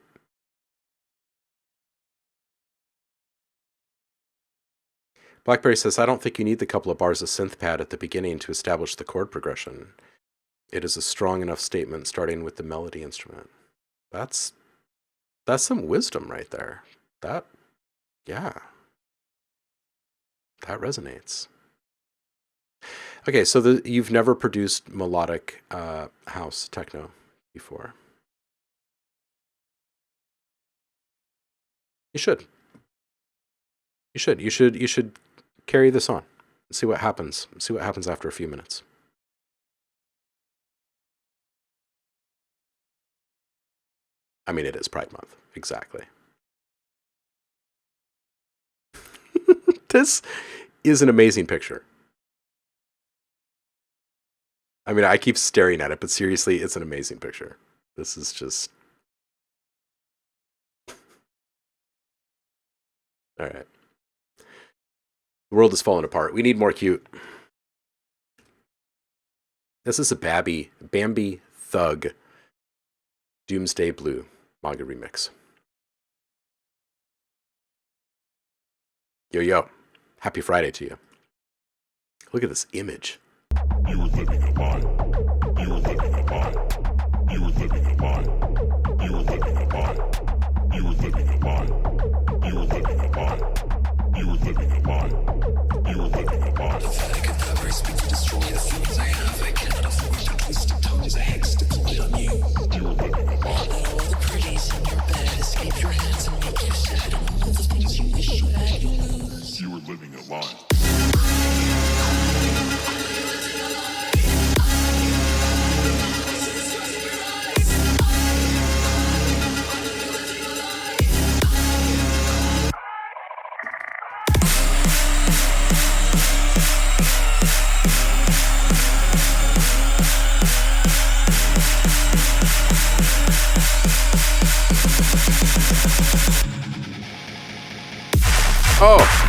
Blackberry says, I don't think you need the couple of bars of synth pad at the beginning to establish the chord progression. It is a strong enough statement starting with the melody instrument. That's some wisdom right there. Yeah. That resonates. Okay, so you've never produced melodic house techno before. You should. You should carry this on. See what happens. See what happens after a few minutes. I mean, it is Pride Month. Exactly. This is an amazing picture. I mean, I keep staring at it, but seriously, it's an amazing picture. This is just... All right. The world is falling apart. We need more cute. This is a Bambi Thug Doomsday Blue manga remix. Yo. Happy Friday to you. Look at this image. You were living a lie. You were living a lie. You were living a lie. You were living a lie. You were living a lie. You were living a lie. You were living a lie. You were living a lie. Pathetic and perverse speak to destroy the feelings I have. I cannot afford to twist a tongue as a hex to call it on you. Oh.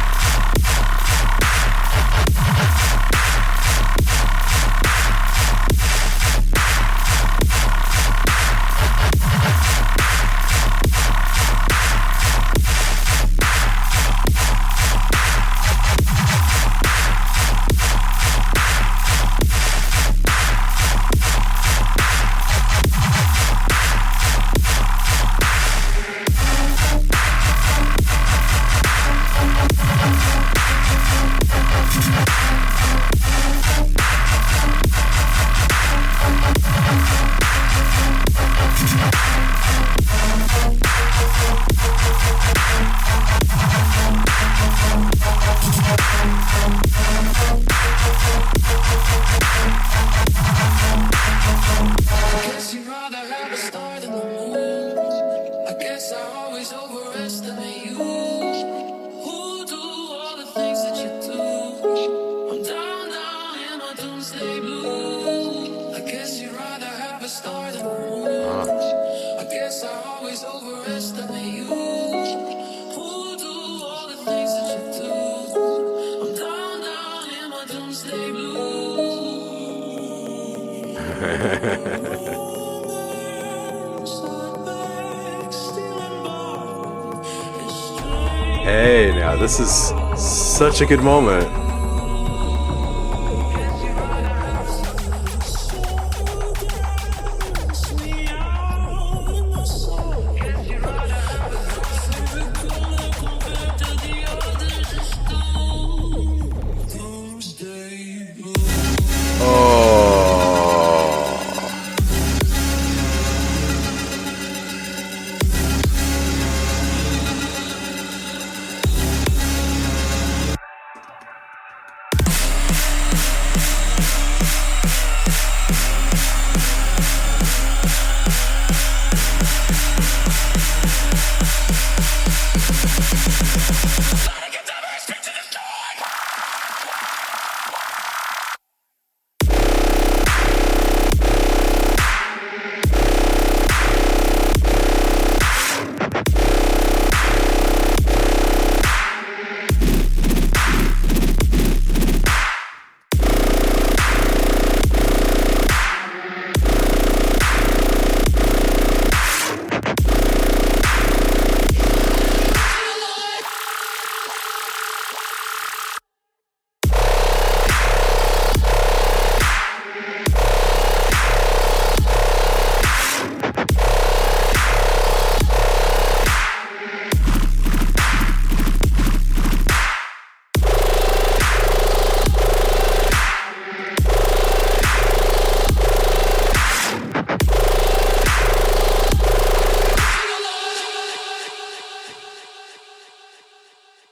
Hey, now this is such a good moment.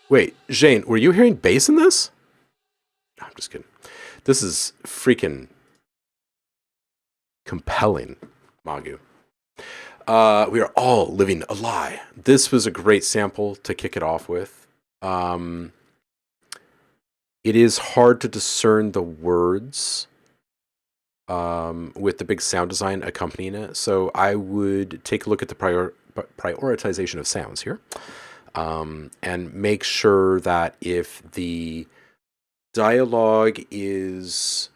Wait, Jane, were you hearing bass in this? No, I'm just kidding. This is freaking compelling, Magu. We are all living a lie. This was a great sample to kick it off with. It is hard to discern the words with the big sound design accompanying it. So I would take a look at the prioritization of sounds here. And make sure that if the dialogue is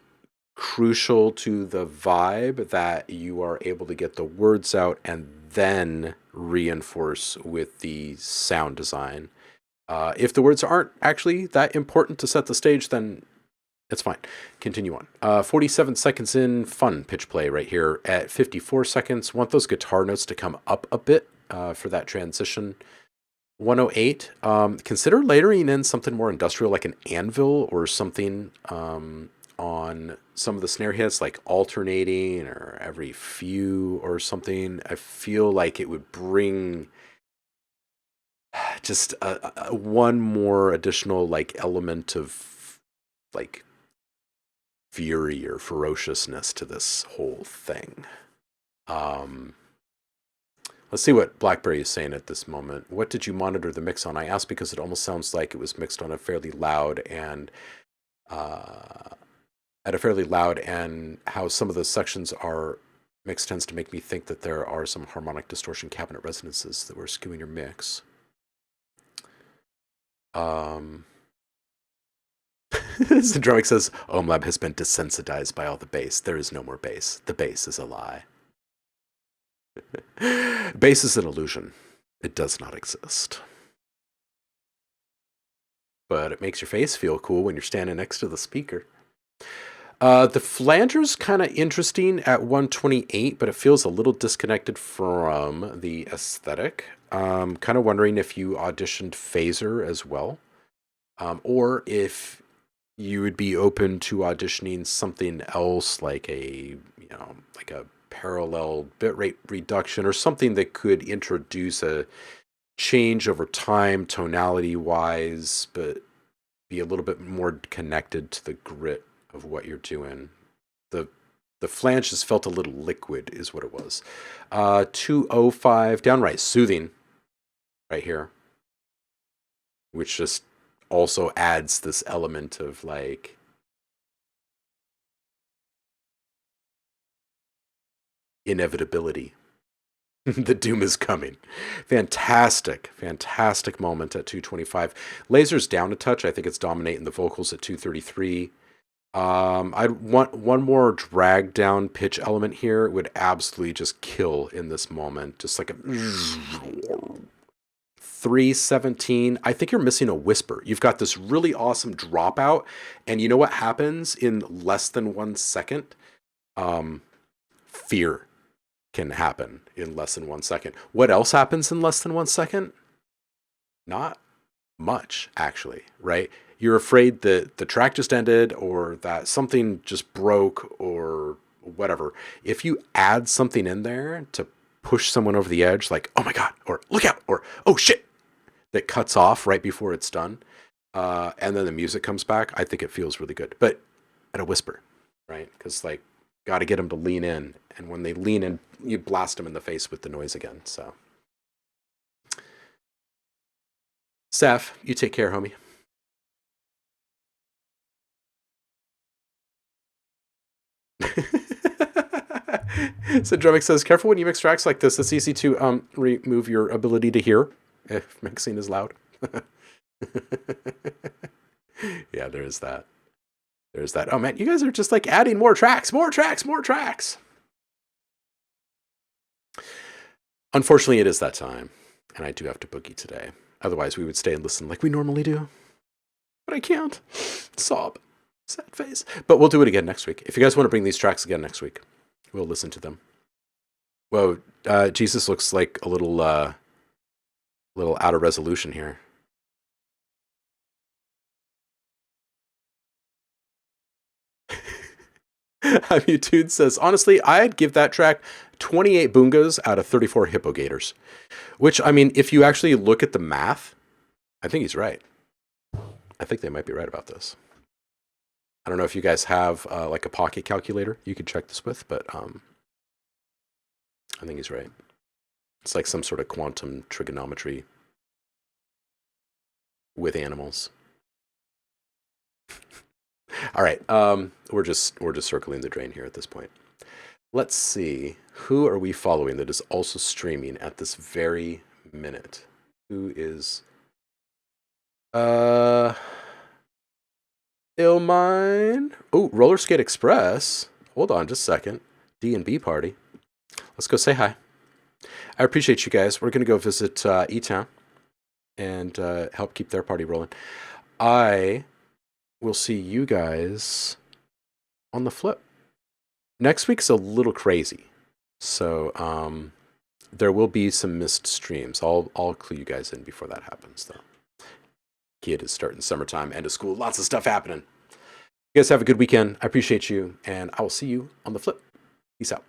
crucial to the vibe, that you are able to get the words out and then reinforce with the sound design. If the words aren't actually that important to set the stage, then it's fine. Continue on. 47 seconds in, fun pitch play right here. At 54 seconds, want those guitar notes to come up a bit for that transition. 108, consider layering in something more industrial like an anvil or something on some of the snare hits, like alternating or every few or something. I feel like it would bring just a one more additional like element of like fury or ferociousness to this whole thing. Let's see what BlackBerry is saying at this moment. What did you monitor the mix on? I asked because it almost sounds like it was mixed on a fairly loud and how some of the sections are mixed tends to make me think that there are some harmonic distortion cabinet resonances that were skewing your mix. Syndromic says, OhmLab has been desensitized by all the bass. There is no more bass. The bass is a lie. Bass is an illusion. It does not exist. But it makes your face feel cool when you're standing next to the speaker. The flanger's kind of interesting at 128, but it feels a little disconnected from the aesthetic. Kind of wondering if you auditioned phaser as well, or if you would be open to auditioning something else like a parallel bitrate reduction or something that could introduce a change over time tonality wise, but be a little bit more connected to the grit of what you're doing. The flange just felt a little liquid is what it was. 205, downright soothing right here, which just also adds this element of like inevitability. The doom is coming. Fantastic, fantastic moment at 225. Laser's down a touch. I think it's dominating the vocals at 233. I'd want one more drag down pitch element here. It would absolutely just kill in this moment. Just like a 317. I think you're missing a whisper. You've got this really awesome dropout, and you know what happens in less than 1 second? Fear can happen in less than 1 second. What else happens in less than 1 second? Not much, actually, right? You're afraid that the track just ended or that something just broke or whatever. If you add something in there to push someone over the edge, like, oh my God, or look out, or oh shit, that cuts off right before it's done, and then the music comes back, I think it feels really good. But at a whisper, right? Because like, got to get them to lean in. And when they lean in, you blast them in the face with the noise again. So, Saf, you take care, homie. Syndromic says, careful when you mix tracks like this. It's easy to remove your ability to hear if mixing is loud. Yeah, there is that. There's that. Oh man, you guys are just like adding more tracks, more tracks, more tracks. Unfortunately, it is that time, and I do have to boogie today. Otherwise, we would stay and listen like we normally do. But I can't. Sob. Sad face. But we'll do it again next week. If you guys want to bring these tracks again next week, we'll listen to them. Whoa, Jesus looks like a little out of resolution here. Mutude says, honestly, I'd give that track 28 boongas out of 34 hippogators. Which, I mean, if you actually look at the math, I think he's right. I think they might be right about this. I don't know if you guys have like a pocket calculator you could check this with, but I think he's right. It's like some sort of quantum trigonometry with animals. All right, we're just circling the drain here at this point. Let's see, who are we following that is also streaming at this very minute? Who is Illmine? Oh, Roller Skate Express. Hold on just a second. D&B party. Let's go say hi. I appreciate you guys. We're gonna go visit E-Town and help keep their party rolling. I will see you guys on the flip. Next week's a little crazy, so there will be some missed streams. I'll clue you guys in before that happens, though. Kid is starting summertime, end of school, lots of stuff happening. You guys have a good weekend. I appreciate you, and I will see you on the flip. Peace out.